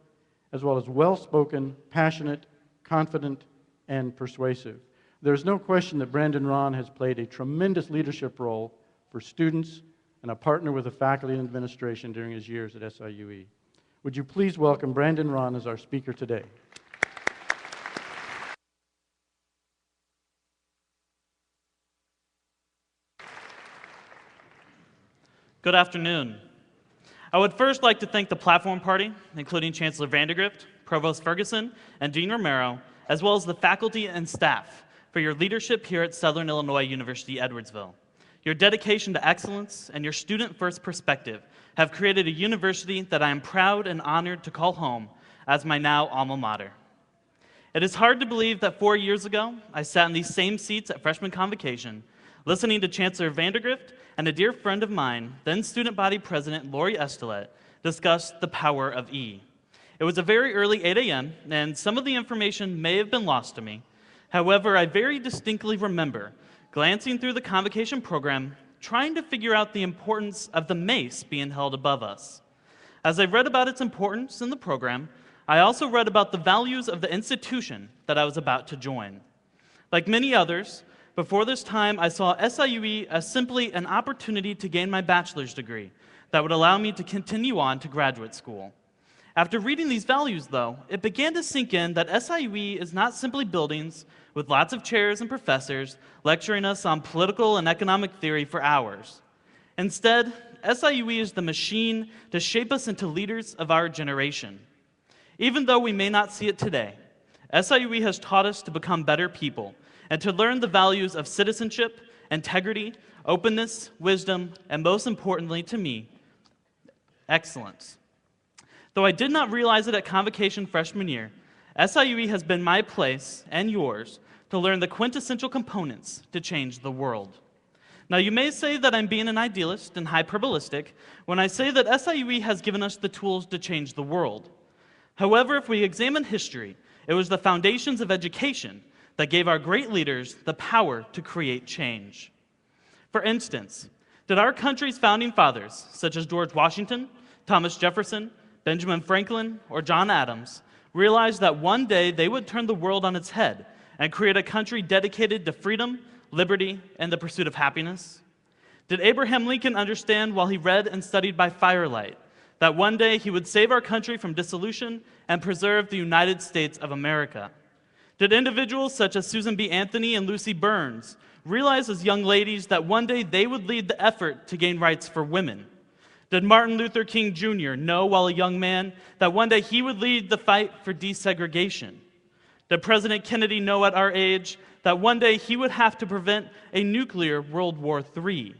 as well as well-spoken, passionate, confident, and persuasive. There's no question that Brandon Ron has played a tremendous leadership role for students and a partner with the faculty and administration during his years at SIUE. Would you please welcome Brandon Ron as our speaker today? Good afternoon. I would first like to thank the Platform Party, including Chancellor Vandergrift, Provost Ferguson, and Dean Romero, as well as the faculty and staff, for your leadership here at Southern Illinois University Edwardsville. Your dedication to excellence and your student-first perspective have created a university that I am proud and honored to call home as my now alma mater. It is hard to believe that 4 years ago, I sat in these same seats at freshman convocation, listening to Chancellor Vandergrift and a dear friend of mine, then student body president Lori Estelet, discuss the power of E. It was a very early 8 a.m., and some of the information may have been lost to me. However, I very distinctly remember glancing through the convocation program, trying to figure out the importance of the mace being held above us. As I read about its importance in the program, I also read about the values of the institution that I was about to join. Like many others, before this time, I saw SIUE as simply an opportunity to gain my bachelor's degree that would allow me to continue on to graduate school. After reading these values, though, it began to sink in that SIUE is not simply buildings with lots of chairs and professors lecturing us on political and economic theory for hours. Instead, SIUE is the machine to shape us into leaders of our generation. Even though we may not see it today, SIUE has taught us to become better people and to learn the values of citizenship, integrity, openness, wisdom, and most importantly to me, excellence. Though I did not realize it at convocation freshman year, SIUE has been my place and yours to learn the quintessential components to change the world. Now, you may say that I'm being an idealist and hyperbolistic when I say that SIUE has given us the tools to change the world. However, if we examine history, it was the foundations of education that gave our great leaders the power to create change. For instance, did our country's founding fathers, such as George Washington, Thomas Jefferson, Benjamin Franklin, or John Adams, realize that one day they would turn the world on its head and create a country dedicated to freedom, liberty, and the pursuit of happiness? Did Abraham Lincoln understand while he read and studied by firelight that one day he would save our country from dissolution and preserve the United States of America? Did individuals such as Susan B. Anthony and Lucy Burns realize as young ladies that one day they would lead the effort to gain rights for women? Did Martin Luther King Jr. know while a young man that one day he would lead the fight for desegregation? Did President Kennedy know at our age that one day he would have to prevent a nuclear World War III?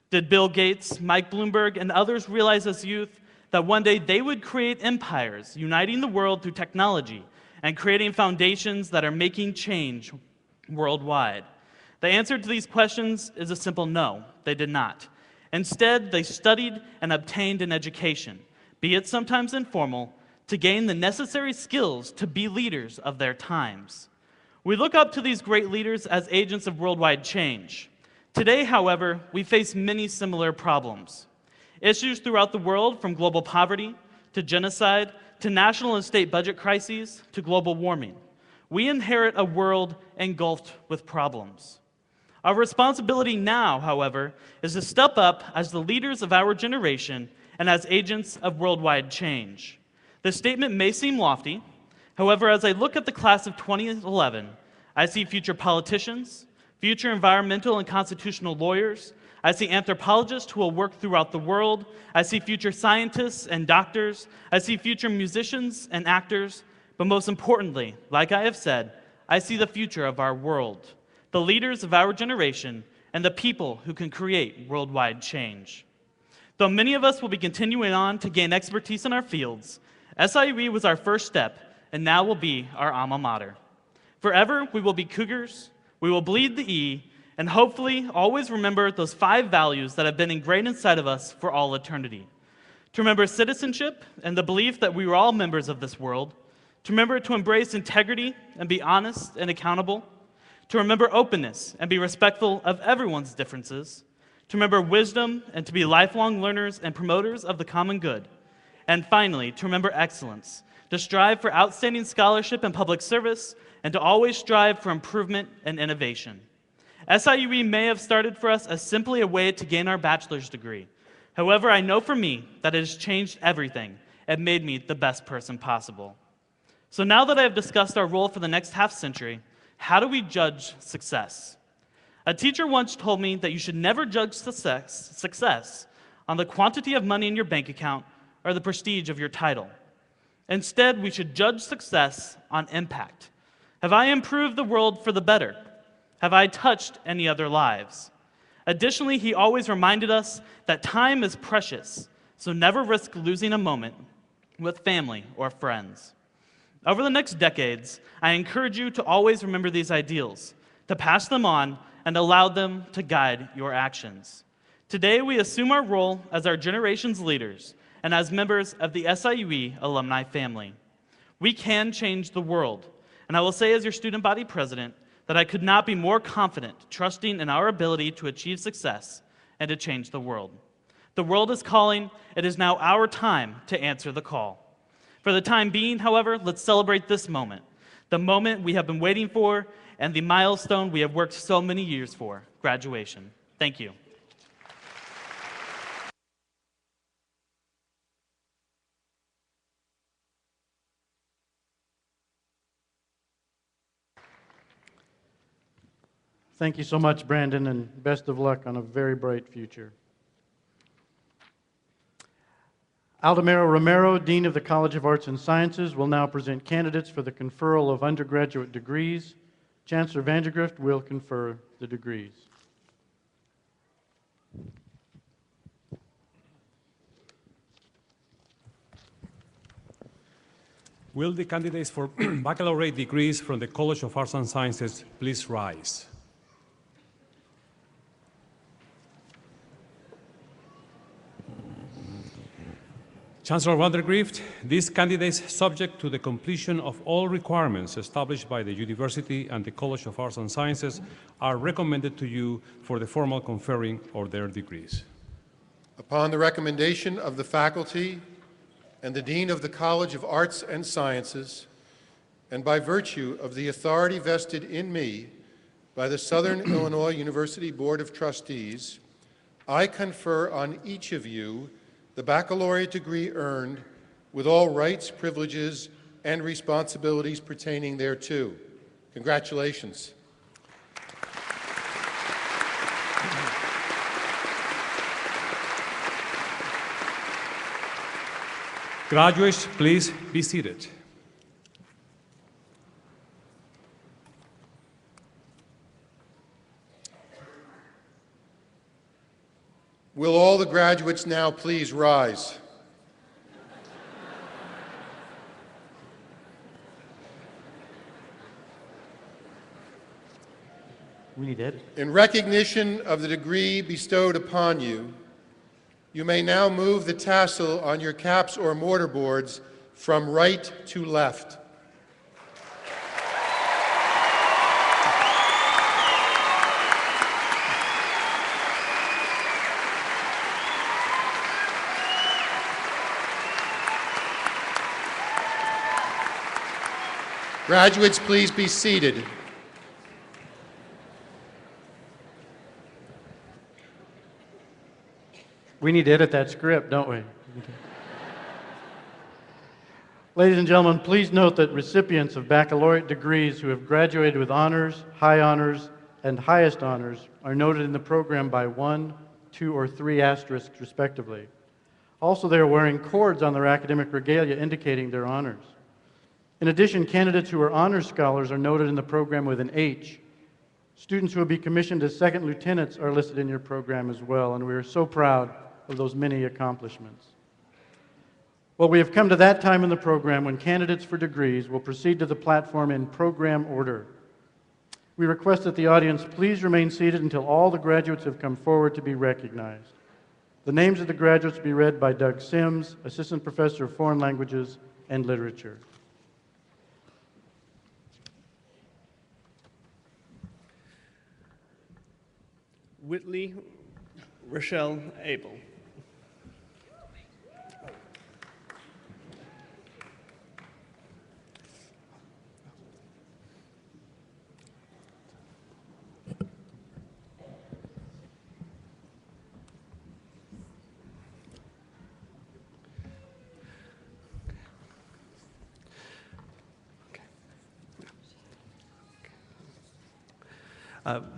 Did Bill Gates, Mike Bloomberg, and others realize as youth that one day they would create empires, uniting the world through technology and creating foundations that are making change worldwide? The answer to these questions is a simple no, they did not. Instead, they studied and obtained an education, be it sometimes informal, to gain the necessary skills to be leaders of their times. We look up to these great leaders as agents of worldwide change. Today, however, we face many similar problems. Issues throughout the world, from global poverty to genocide to national and state budget crises to global warming. We inherit a world engulfed with problems. Our responsibility now, however, is to step up as the leaders of our generation and as agents of worldwide change. This statement may seem lofty. However, as I look at the class of 2011, I see future politicians, future environmental and constitutional lawyers. I see anthropologists who will work throughout the world. I see future scientists and doctors. I see future musicians and actors. But most importantly, like I have said, I see the future of our world, the leaders of our generation, and the people who can create worldwide change. Though many of us will be continuing on to gain expertise in our fields, SIUE was our first step, and now will be our alma mater. Forever, we will be Cougars, we will bleed the E, and hopefully always remember those 5 values that have been ingrained inside of us for all eternity. To remember citizenship and the belief that we are all members of this world. To remember to embrace integrity and be honest and accountable. To remember openness and be respectful of everyone's differences. To remember wisdom and to be lifelong learners and promoters of the common good. And finally, to remember excellence, to strive for outstanding scholarship and public service, and to always strive for improvement and innovation. SIUE may have started for us as simply a way to gain our bachelor's degree. However, I know for me that it has changed everything and made me the best person possible. So now that I have discussed our role for the next half century, how do we judge success? A teacher once told me that you should never judge success on the quantity of money in your bank account or the prestige of your title. Instead, we should judge success on impact. Have I improved the world for the better? Have I touched any other lives? Additionally, he always reminded us that time is precious, so never risk losing a moment with family or friends. Over the next decades, I encourage you to always remember these ideals, to pass them on, and allow them to guide your actions. Today, we assume our role as our generation's leaders and as members of the SIUE alumni family. We can change the world, and I will say as your student body president that I could not be more confident trusting in our ability to achieve success and to change the world. The world is calling. It is now our time to answer the call. For the time being, however, let's celebrate this moment, the moment we have been waiting for and the milestone we have worked so many years for, graduation. Thank you. Thank you so much, Brandon, and best of luck on a very bright future. Aldemaro Romero, Dean of the College of Arts and Sciences, will now present candidates for the conferral of undergraduate degrees. Chancellor Vandegrift will confer the degrees. Will the candidates for baccalaureate degrees from the College of Arts and Sciences please rise? Chancellor Vandegrift, these candidates, subject to the completion of all requirements established by the University and the College of Arts and Sciences, are recommended to you for the formal conferring of their degrees. Upon the recommendation of the faculty and the Dean of the College of Arts and Sciences, and by virtue of the authority vested in me by the Southern Illinois University Board of Trustees, I confer on each of you the baccalaureate degree earned with all rights, privileges, and responsibilities pertaining thereto. Congratulations. Graduates, please be seated. Will all the graduates now please rise? We need Ed. In recognition of the degree bestowed upon you, you may now move the tassel on your caps or mortarboards from right to left. Graduates, please be seated. We need to edit that script, don't we? Ladies and gentlemen, please note that recipients of baccalaureate degrees who have graduated with honors, high honors, and highest honors are noted in the program by 1, 2, or 3 asterisks, respectively. Also, they are wearing cords on their academic regalia indicating their honors. In addition, candidates who are honors scholars are noted in the program with an H. Students who will be commissioned as second lieutenants are listed in your program as well, and we are so proud of those many accomplishments. Well, we have come to that time in the program when candidates for degrees will proceed to the platform in program order. We request that the audience please remain seated until all the graduates have come forward to be recognized. The names of the graduates will be read by Doug Sims, Assistant Professor of Foreign Languages and Literature. Whitley Rochelle Abel.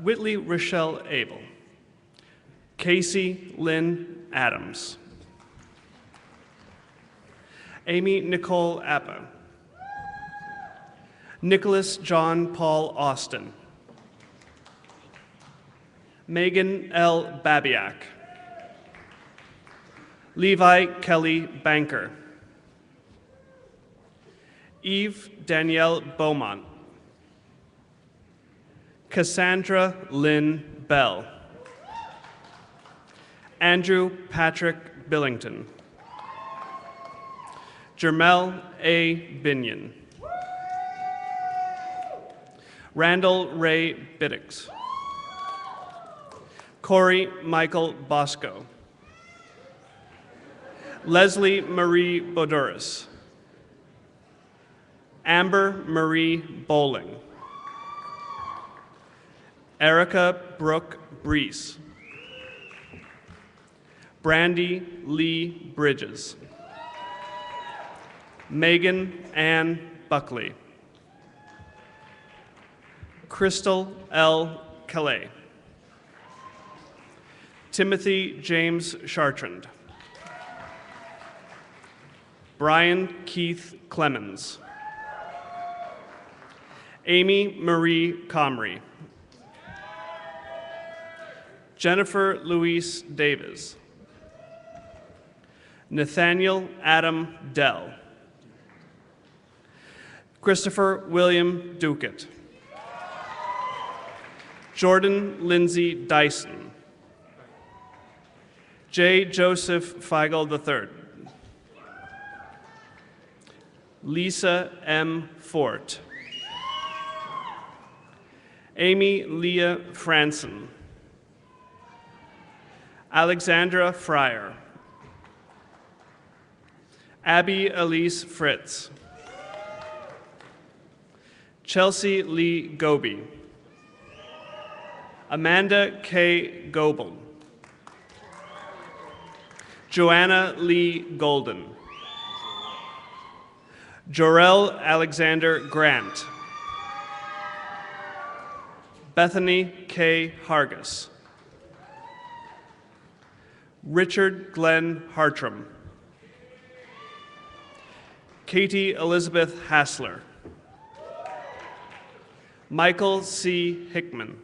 Whitley Rochelle Abel. Casey Lynn Adams. Amy Nicole Appa. Nicholas John Paul Austin. Megan L. Babiak. Levi Kelly Banker. Eve Danielle Beaumont. Cassandra Lynn Bell. Andrew Patrick Billington. Jermel A. Binion. Randall Ray Biddix. Corey Michael Bosco. Leslie Marie Boduris. Amber Marie Bowling. Erica Brooke Brees. Brandy Lee Bridges. Megan Ann Buckley. Crystal L. Calais. Timothy James Chartrand. Brian Keith Clemens. Amy Marie Comrie. Jennifer Louise Davis. Nathaniel Adam Dell. Christopher William Duquette. Jordan Lindsay Dyson. J. Joseph Feigl III. Lisa M. Fort. Amy Leah Franson. Alexandra Fryer. Abby Elise Fritz. Chelsea Lee Goby. Amanda K. Goebel. Joanna Lee Golden. Jorel Alexander Grant. Bethany K. Hargis. Richard Glenn Hartram. Katie Elizabeth Hassler. Michael C. Hickman.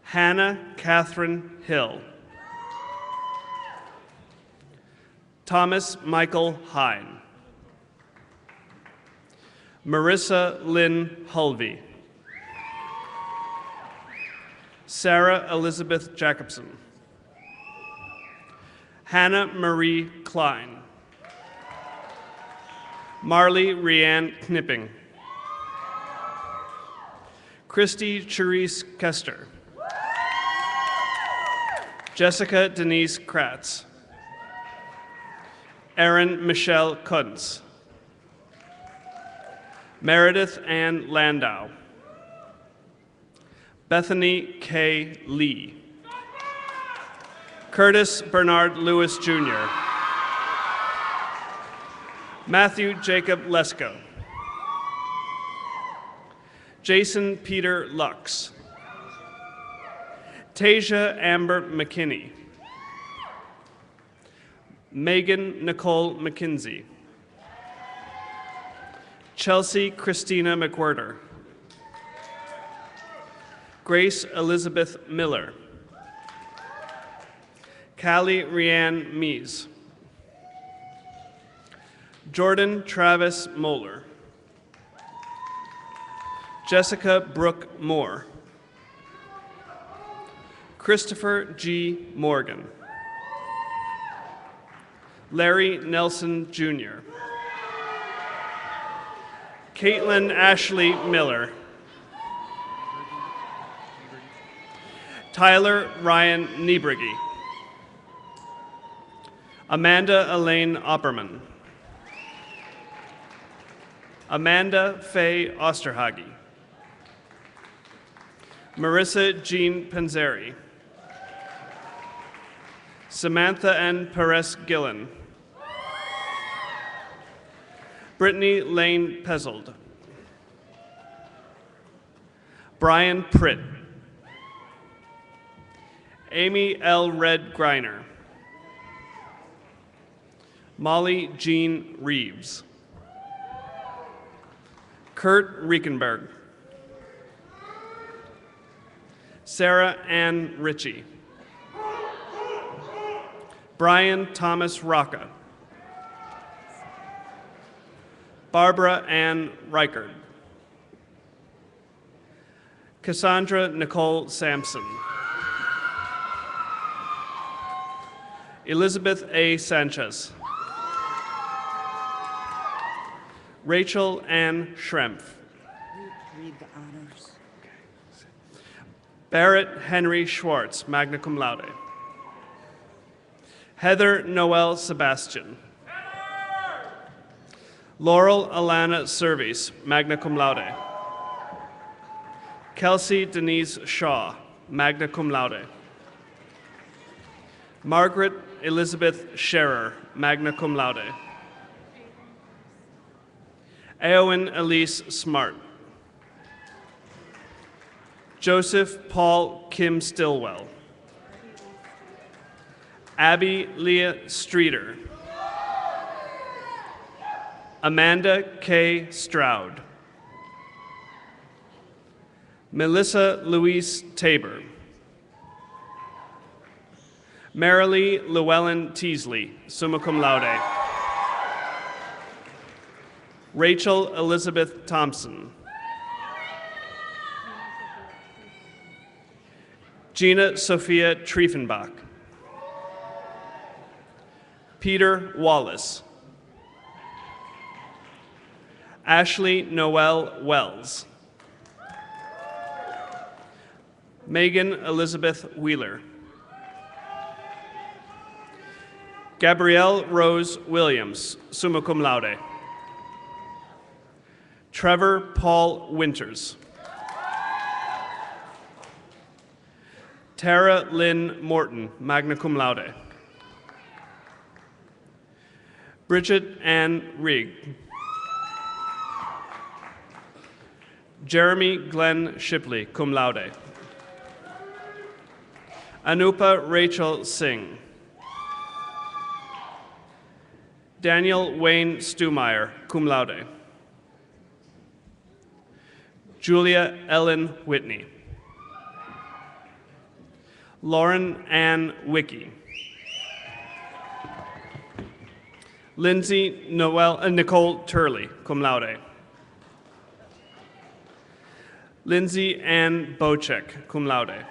Hannah Catherine Hill. Thomas Michael Hine. Marissa Lynn Hulvey. Sarah Elizabeth Jacobson. Hannah Marie Klein. Marley Rianne Knipping. Christy Charisse Kester. Jessica Denise Kratz. Erin Michelle Kuntz. Meredith Ann Landau. Bethany K. Lee. Curtis Bernard Lewis Jr. Matthew Jacob Lesko. Jason Peter Lux. Tasia Amber McKinney. Megan Nicole McKinsey. Chelsea Christina McWhirter. Grace Elizabeth Miller. Callie Rianne Mees. Jordan Travis Moeller. Jessica Brooke Moore. Christopher G. Morgan. Larry Nelson Jr. Caitlin Ashley Miller. Tyler Ryan Niebrigi. Amanda Elaine Opperman. Amanda Faye Osterhage. Marissa Jean Panzeri. Samantha N. Perez Gillen. Brittany Lane Pezzold. Brian Pritt. Amy L. Red Greiner. Molly Jean Reeves. Kurt Riekenberg. Sarah Ann Ritchie. Brian Thomas Rocca. Barbara Ann Reichard. Cassandra Nicole Sampson. Elizabeth A. Sanchez. Rachel Ann Schrempf. Read the honors. Barrett Henry Schwartz, magna cum laude. Heather Noel Sebastian. Laurel Alana Service, magna cum laude. Kelsey Denise Shaw, magna cum laude. Margaret Elizabeth Scherer, magna cum laude. Eowyn Elise Smart. Joseph Paul Kim Stillwell. Abby Leah Streeter. Amanda K. Stroud. Melissa Louise Tabor. Marilee Llewellyn Teasley, summa cum laude. Rachel Elizabeth Thompson. Gina Sophia Triefenbach. Peter Wallace. Ashley Noel Wells. Megan Elizabeth Wheeler. Gabrielle Rose Williams, summa cum laude. Trevor Paul Winters. Tara Lynn Morton, magna cum laude. Bridget Ann Rigg. Jeremy Glenn Shipley, cum laude. Anupa Rachel Singh. Daniel Wayne Stumeyer, cum laude. Julia Ellen Whitney. Lauren Ann Wickie. Lindsay Nicole Turley, cum laude. Lindsay Ann Bocek, cum laude.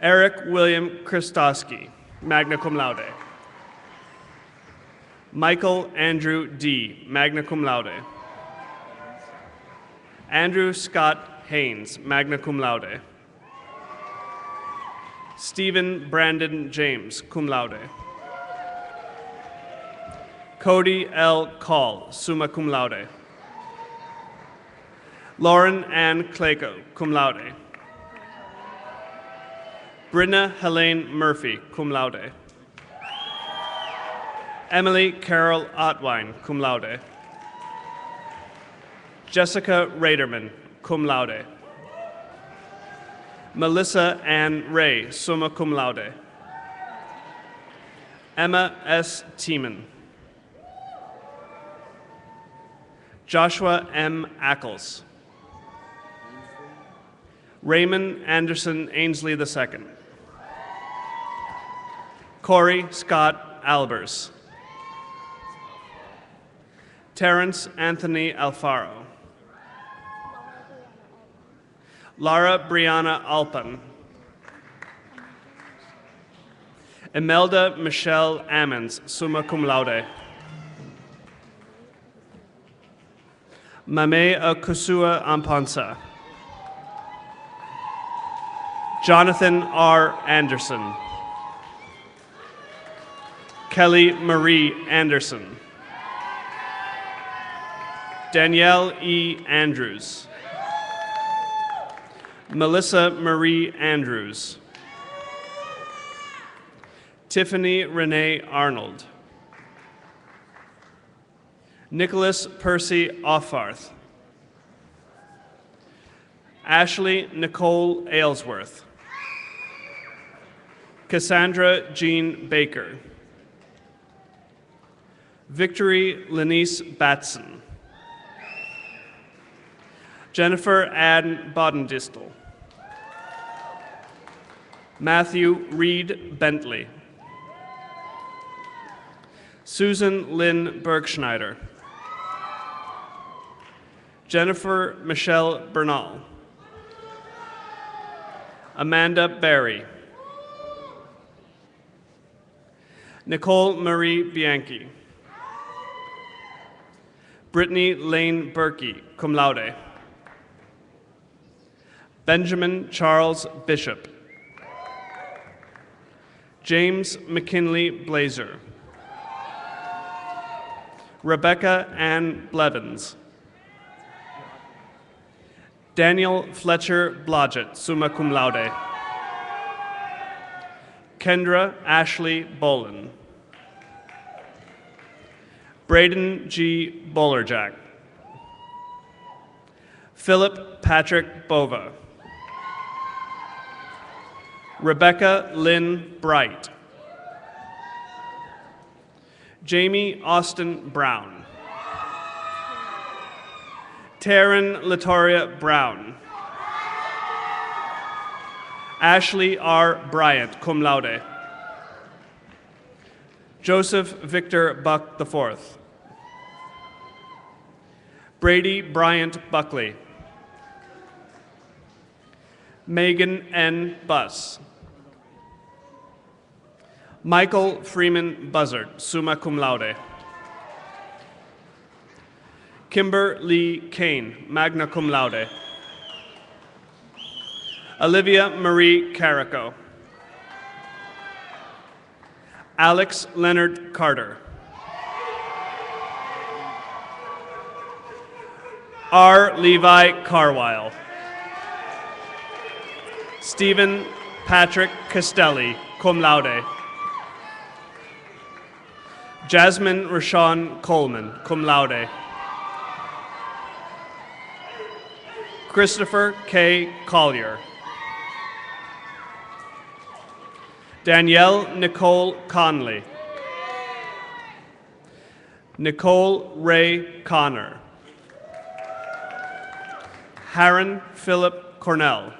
Eric William Christosky, magna cum laude. Michael Andrew D., magna cum laude. Andrew Scott Haynes, magna cum laude. Stephen Brandon James, cum laude. Cody L. Call, summa cum laude. Lauren Ann Clayco, cum laude. Brinna Helene Murphy, cum laude. Emily Carol Otwine, cum laude. Jessica Raderman, cum laude. Melissa Ann Ray, summa cum laude. Emma S. Tiemann. Joshua M. Ackles. Raymond Anderson Ainsley II. Corey Scott Albers. Terrence Anthony Alfaro. Lara Brianna Alpan. Imelda Michelle Ammons, summa cum laude. Mame Akusua Ampansa. Jonathan R. Anderson. Kelly Marie Anderson. Danielle E. Andrews. Melissa Marie Andrews. Tiffany Renee Arnold. Nicholas Percy Offarth. Ashley Nicole Aylesworth. Cassandra Jean Baker. Victory Lenice Batson. Jennifer Ann Bodendistel. Matthew Reed Bentley. Susan Lynn Bergschneider. Jennifer Michelle Bernal. Amanda Berry. Nicole Marie Bianchi. Brittany Lane Berkey, cum laude. Benjamin Charles Bishop. James McKinley Blazer. Rebecca Ann Blevins. Daniel Fletcher Blodgett, summa cum laude. Kendra Ashley Bolin. Braden G. Bowlerjack. Philip Patrick Bova. Rebecca Lynn Bright. Jamie Austin Brown. Taryn Latoria Brown. Ashley R. Bryant, cum laude. Joseph Victor Buck IV. Brady Bryant Buckley. Megan N. Buss. Michael Freeman Buzzard, summa cum laude. Kimber Lee Kane, magna cum laude. Olivia Marie Carrico. Alex Leonard Carter. R. Levi Carwile. Stephen Patrick Castelli, cum laude. Jasmine Rashawn Coleman, cum laude. Christopher K. Collier. Danielle Nicole Conley. Nicole Ray Connor. Harron Philip Cornell.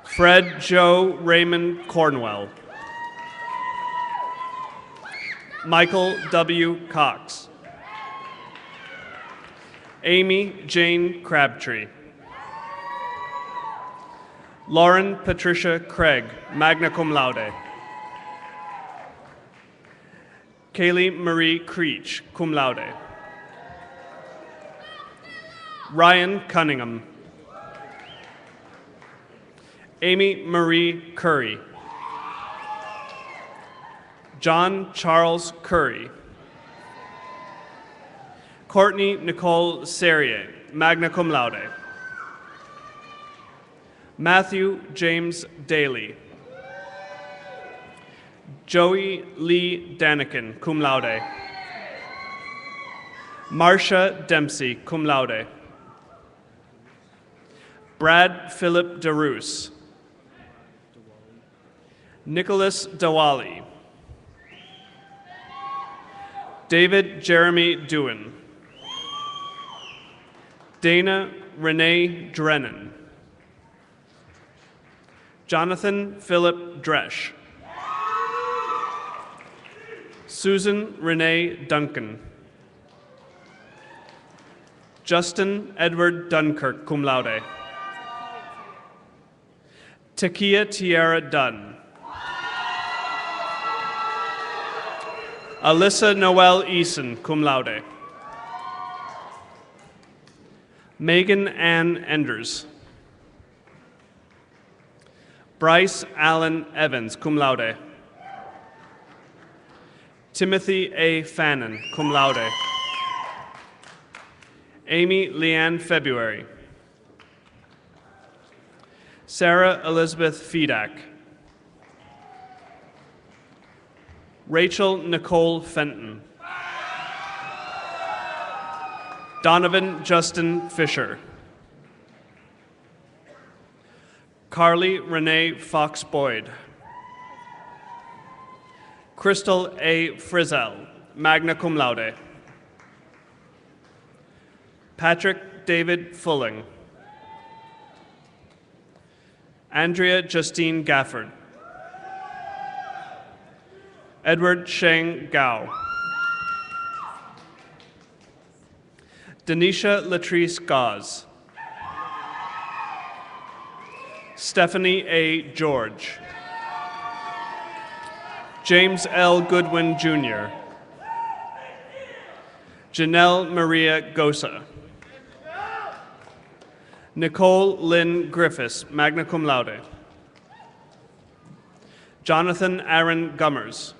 Fred Joe Raymond Cornwell. Michael W. Cox. Amy Jane Crabtree. Lauren Patricia Craig, magna cum laude. Kaylee Marie Creech, cum laude. Ryan Cunningham. Amy Marie Curry. John Charles Curry. Courtney Nicole Serrier, magna cum laude. Matthew James Daly. Joey Lee Danikin, cum laude. Marcia Dempsey, cum laude. Brad Philip DeRoos. Nicholas Dawali. David Jeremy Doohan. Dana Renee Drennan. Jonathan Philip Dresch. Susan Renee Duncan. Justin Edward Dunkirk, cum laude. Takia Tiara Dunn. Alyssa Noel Eason, cum laude. Megan Ann Enders. Bryce Allen Evans, cum laude. Timothy A. Fannin, cum laude. Amy Leanne February. Sarah Elizabeth Fedak. Rachel Nicole Fenton. Donovan Justin Fisher. Carly Renee Fox Boyd. Crystal A. Frizzell, magna cum laude. Patrick David Fulling. Andrea Justine Gafford. Edward Sheng Gao. Denisha Latrice Gauze. Stephanie A. George. James L. Goodwin, Jr. Janelle Maria Gosa. Nicole Lynn Griffiths, magna cum laude. Jonathan Aaron Gummers.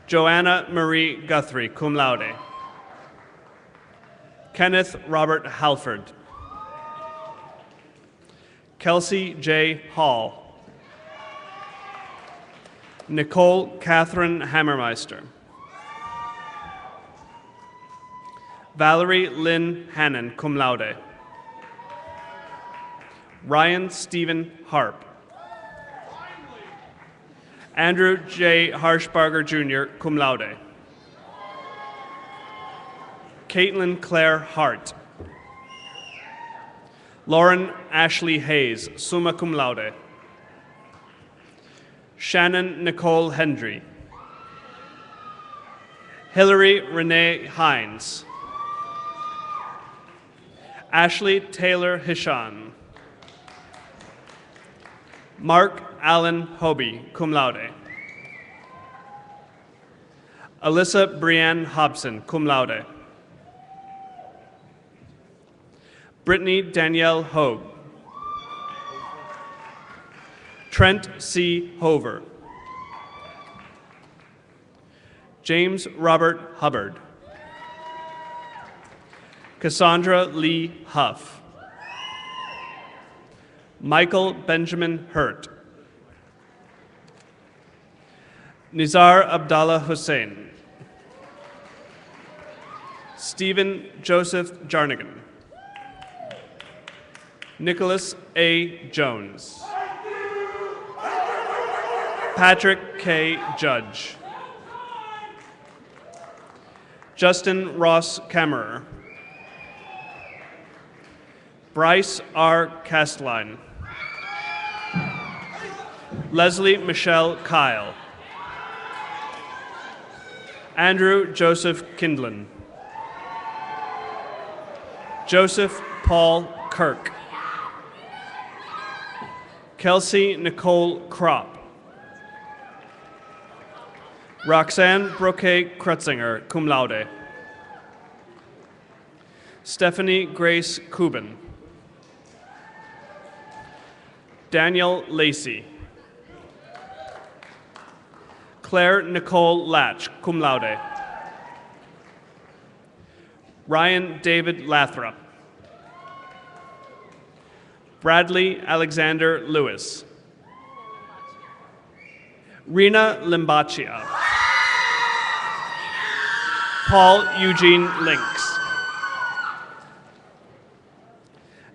Joanna Marie Guthrie, cum laude. Kenneth Robert Halford. Kelsey J. Hall. Nicole Catherine Hammermeister. Valerie Lynn Hannon, cum laude. Ryan Stephen Harp. Andrew J. Harshbarger Jr., cum laude. Caitlin Claire Hart. Lauren Ashley Hayes, summa cum laude. Shannon Nicole Hendry. Hillary Renee Hines. Ashley Taylor Hishan. Mark Allen Hobie, cum laude. Alyssa Brianne Hobson, cum laude. Brittany Danielle Hogue. Trent C. Hover. James Robert Hubbard. Cassandra Lee Huff. Michael Benjamin Hurt. Nizar Abdallah Hussein. Stephen Joseph Jarnigan. Nicholas A. Jones. Patrick K. Judge. Justin Ross Kammerer. Bryce R. Castline. Leslie Michelle Kyle. Andrew Joseph Kindlin. Joseph Paul Kirk. Kelsey Nicole Kropp. Roxanne Broquet Krutzinger, cum laude. Stephanie Grace Kubin. Daniel Lacey. Claire Nicole Latch, cum laude. Ryan David Lathrop. Bradley Alexander Lewis. Rena Limbachia. Paul Eugene Links.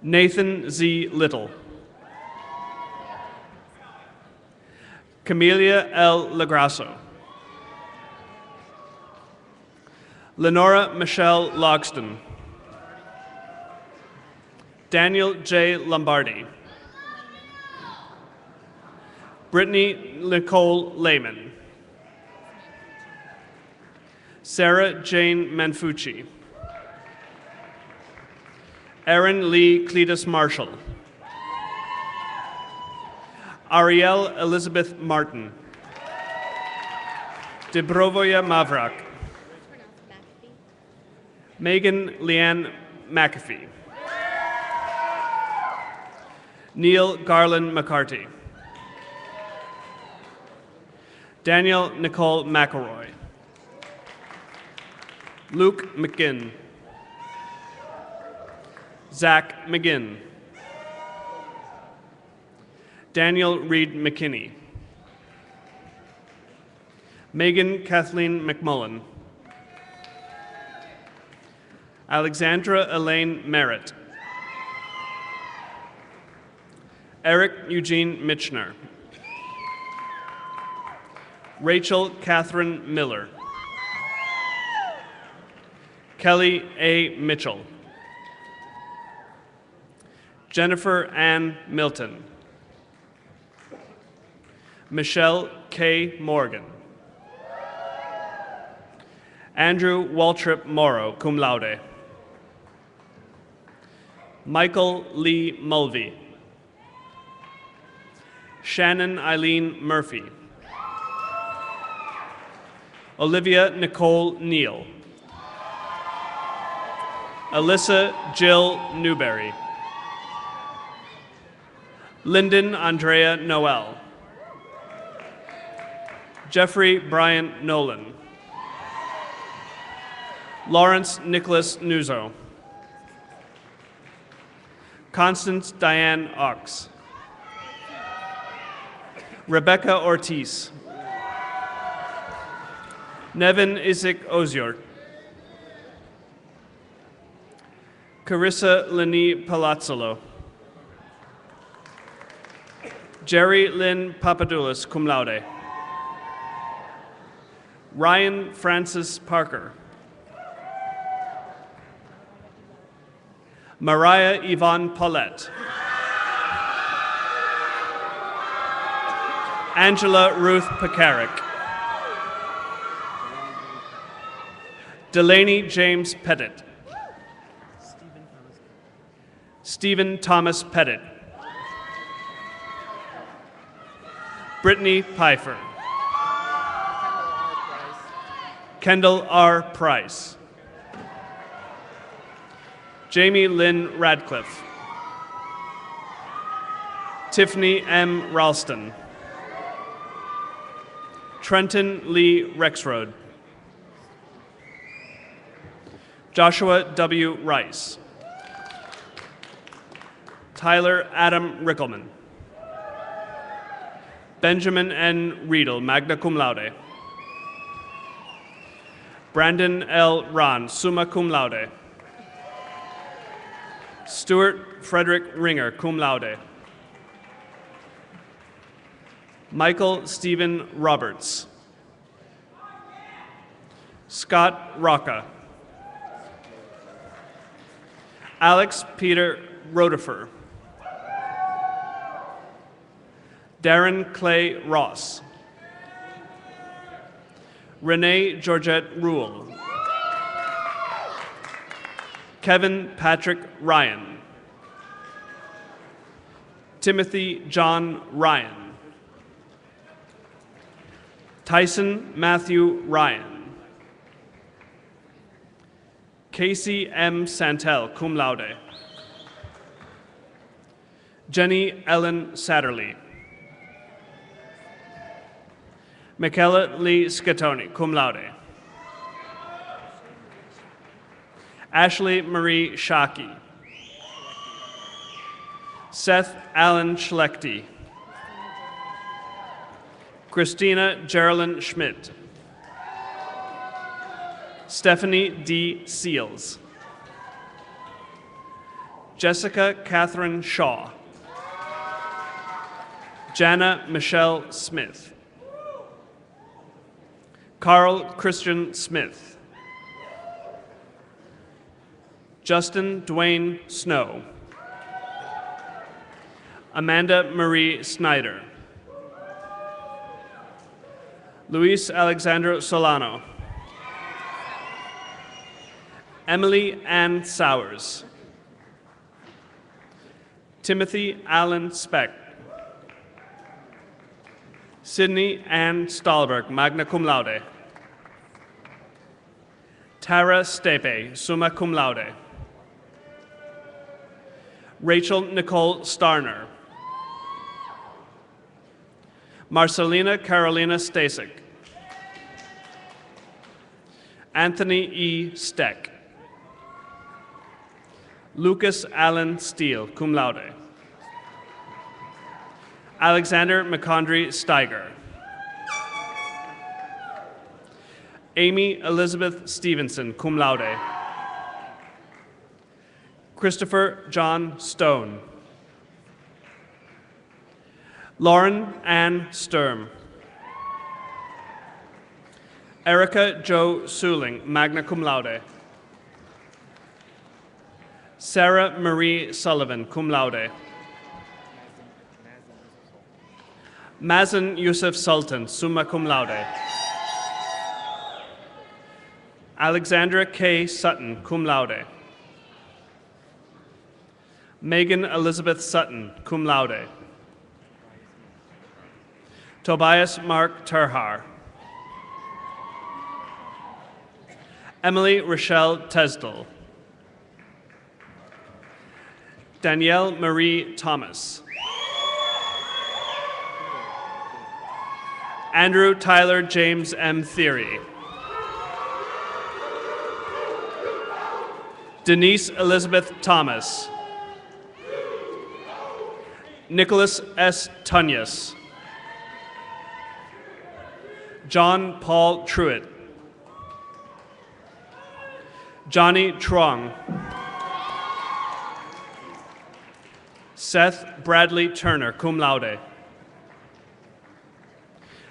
Nathan Z. Little. Camelia L. Lagrasso. Lenora Michelle Logston. Daniel J. Lombardi. Brittany Nicole Lehman. Sarah Jane Manfucci. Erin Lee Cletus Marshall. Ariel Elizabeth Martin. Debrovoya Mavrak. Megan Leanne McAfee. Neil Garland McCarty. Daniel Nicole McElroy. Luke McGinn. Zach McGinn. Daniel Reed McKinney. Megan Kathleen McMullen. Alexandra Elaine Merritt. Eric Eugene Mitchner. Rachel Catherine Miller. Kelly A. Mitchell. Jennifer Ann Milton. Michelle K. Morgan. Andrew Waltrip Morrow, cum laude. Michael Lee Mulvey. Shannon Eileen Murphy. Olivia Nicole Neal. Alyssa Jill Newberry. Lyndon Andrea Noel. Jeffrey Brian Nolan. Lawrence Nicholas Nuzzo. Constance Diane Ox. Rebecca Ortiz. Nevin Isaac Ozior. Carissa Lini Palazzolo. Jerry Lynn Papadoulis, cum laude. Ryan Francis Parker. Mariah Yvonne Paulette. Angela Ruth Pekarik. Delaney James Pettit. Stephen Thomas Pettit. Brittany Pfeiffer. Kendall R. Price. Jamie Lynn Radcliffe. Tiffany M. Ralston. Trenton Lee Rexroad. Joshua W. Rice. Tyler Adam Rickelman. Benjamin N. Riedel, magna cum laude. Brandon L. Ron, summa cum laude. Stuart Frederick Ringer, cum laude. Michael Stephen Roberts. Scott Rocca. Alex Peter Rodefer. Darren Clay Ross. Renee Georgette Rule. Kevin Patrick Ryan. Timothy John Ryan. Tyson Matthew Ryan. Casey M. Santel, cum laude. Jenny Ellen Satterley. Michaela Lee Scatoni, cum laude. Ashley Marie Shockey. Seth Allen Schlechte. Christina Geraldine Schmidt. Stephanie D. Seals. Jessica Catherine Shaw. Jana Michelle Smith. Carl Christian Smith. Justin Dwayne Snow. Amanda Marie Snyder. Luis Alexandro Solano. Emily Ann Sowers. Timothy Allen Speck. Sydney Ann Stahlberg, magna cum laude. Tara Stepe, summa cum laude. Rachel Nicole Starner. Marcelina Carolina Stasek. Anthony E. Steck. Lucas Allen Steele, cum laude. Alexander McCondry Steiger. Amy Elizabeth Stevenson, cum laude. Christopher John Stone. Lauren Ann Sturm. Erica Jo Suling, magna cum laude. Sarah Marie Sullivan, cum laude. Mazen Yusuf Sultan, summa cum laude. Alexandra K. Sutton, cum laude. Megan Elizabeth Sutton, cum laude. Tobias Mark Terhar. Emily Rochelle Tesdell. Danielle Marie Thomas. Andrew Tyler James M. Theory. Denise Elizabeth Thomas. Nicholas S. Tunyas. John Paul Truitt. Johnny Truong. Seth Bradley Turner, cum laude.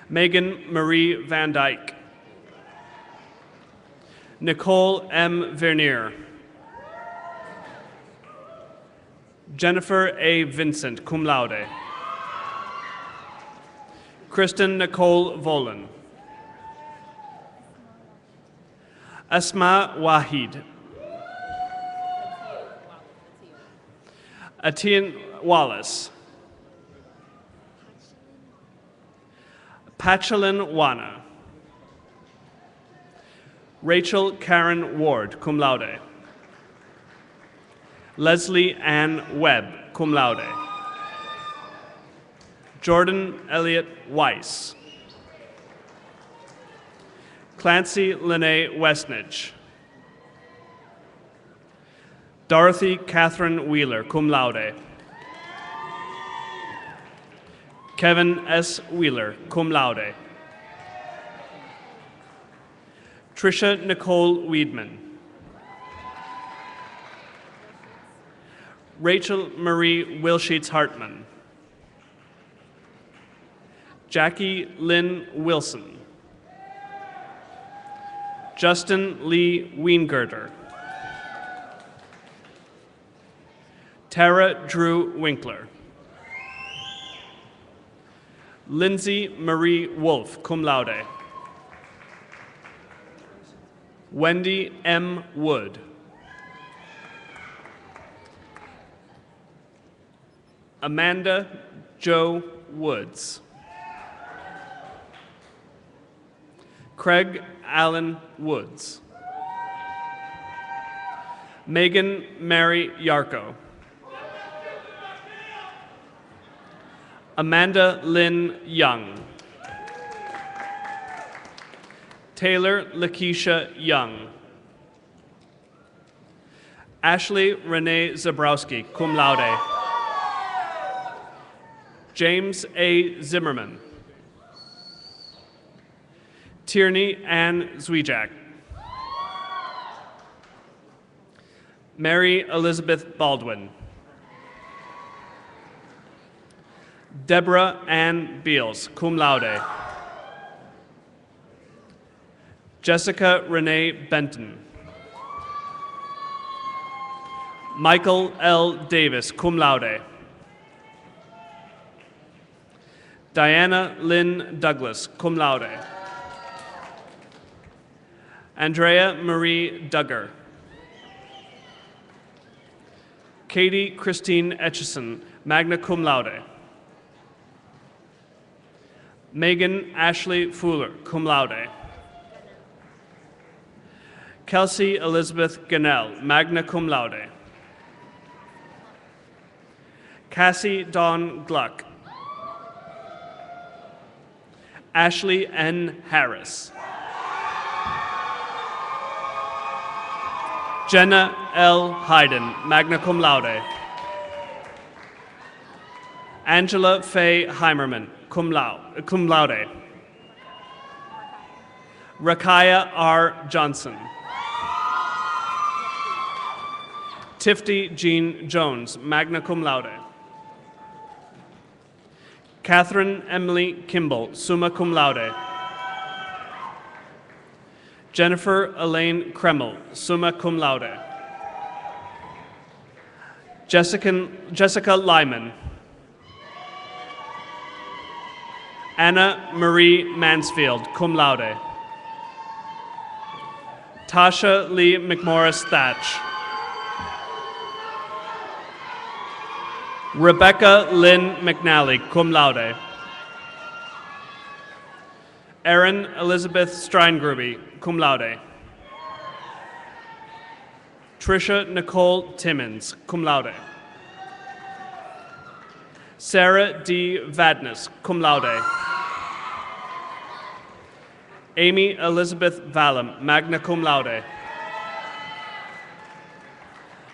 Megan Marie Van Dyke. Nicole M. Vernier. Jennifer A. Vincent, cum laude. Kristen Nicole Volan. Asma Wahid. Atian Wallace. Pachalin Wana. Rachel Karen Ward, cum laude. Leslie Ann Webb, cum laude. Jordan Elliott Weiss. Clancy Lene Westnich. Dorothy Catherine Wheeler, cum laude. Kevin S. Wheeler, cum laude. Tricia Nicole Weedman. Rachel Marie Wilsheets Hartman. Jackie Lynn Wilson. Justin Lee Weingirter. Tara Drew Winkler. Lindsay Marie Wolf, cum laude. Wendy M. Wood. Amanda Jo Woods. Craig Allen Woods. Megan Mary Yarko. Amanda Lynn Young. Taylor Lakeisha Young. Ashley Renee Zabrowski, cum laude. James A. Zimmerman. Tierney Ann Zwijak. Mary Elizabeth Baldwin. Deborah Ann Beals, cum laude. Jessica Renee Benton. Michael L. Davis, cum laude. Diana Lynn Douglas, cum laude. Andrea Marie Duggar. Katie Christine Etchison, magna cum laude. Megan Ashley Fuller, cum laude. Kelsey Elizabeth Gannell, magna cum laude. Cassie Dawn Gluck. Ashley N. Harris. Jenna L. Hayden, magna cum laude. Angela Faye Heimerman, cum laude. Rakaya R. Johnson. Tifty Jean Jones, magna cum laude. Catherine Emily Kimball, summa cum laude. Jennifer Elaine Kreml, summa cum laude. Jessica Lyman. Anna Marie Mansfield, cum laude. Tasha Lee McMorris Thatch. Rebecca Lynn McNally, cum laude. Erin Elizabeth Streingruby, cum laude. Tricia Nicole Timmons, cum laude. Sarah D. Vadnais, cum laude. Amy Elizabeth Vallam, magna cum laude.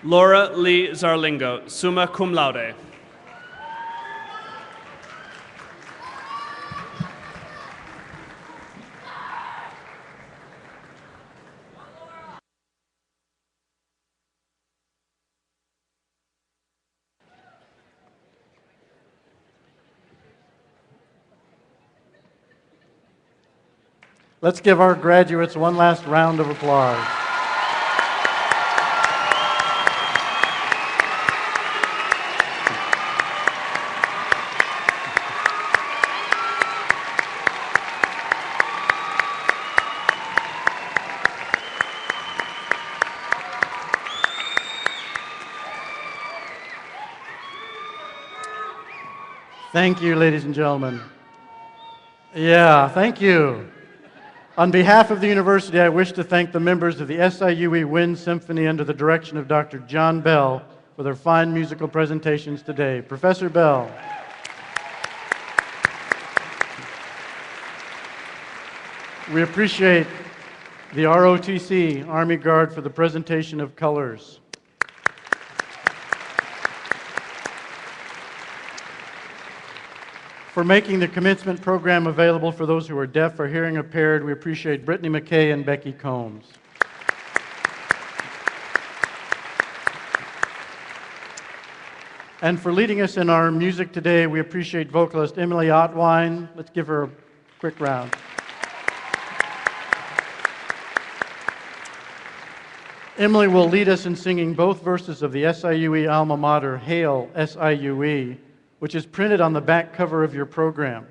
Laura Lee Zarlingo, summa cum laude. Let's give our graduates one last round of applause. Thank you, ladies and gentlemen. Yeah, thank you. On behalf of the university, I wish to thank the members of the SIUE Wind Symphony under the direction of Dr. John Bell for their fine musical presentations today. Professor Bell. We appreciate the ROTC, Army Guard, for the presentation of colors. For making the commencement program available for those who are deaf or hearing impaired, we appreciate Brittany McKay and Becky Combs. And for leading us in our music today, we appreciate vocalist Emily Otwine. Let's give her a quick round. Emily will lead us in singing both verses of the SIUE Alma Mater, Hail SIUE, which is printed on the back cover of your program.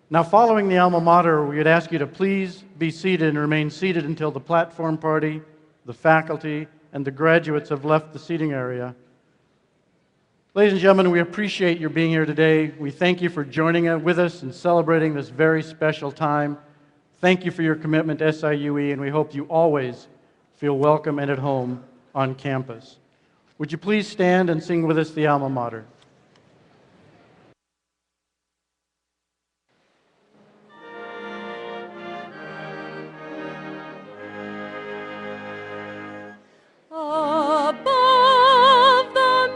Now, following the Alma Mater, we would ask you to please be seated and remain seated until the platform party, the faculty, and the graduates have left the seating area. Ladies and gentlemen, we appreciate your being here today. We thank you for joining with us and celebrating this very special time. Thank you for your commitment to SIUE, and we hope you always feel welcome and at home on campus. Would you please stand and sing with us the Alma Mater? Above the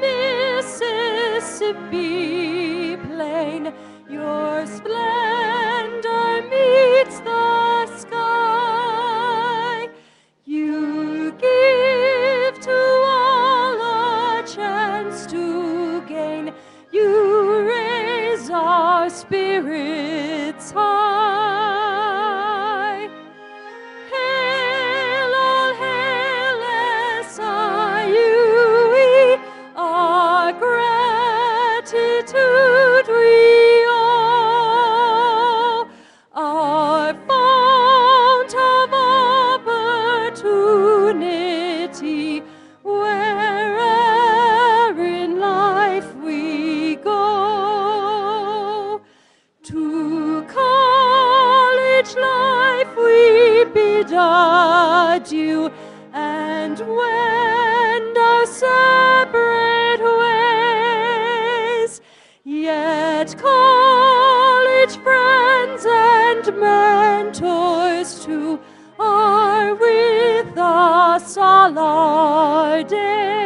Mississippi plain, your splendor meets the sky. You give to all a chance to gain. You raise our spirits high. Hail, all hail, SIUE, our gratitude we owe, our fount of opportunity, where'er in life we go. To college life we bid adieu, and wend our separate ways. Yet college friends and mentors too are with us all our days.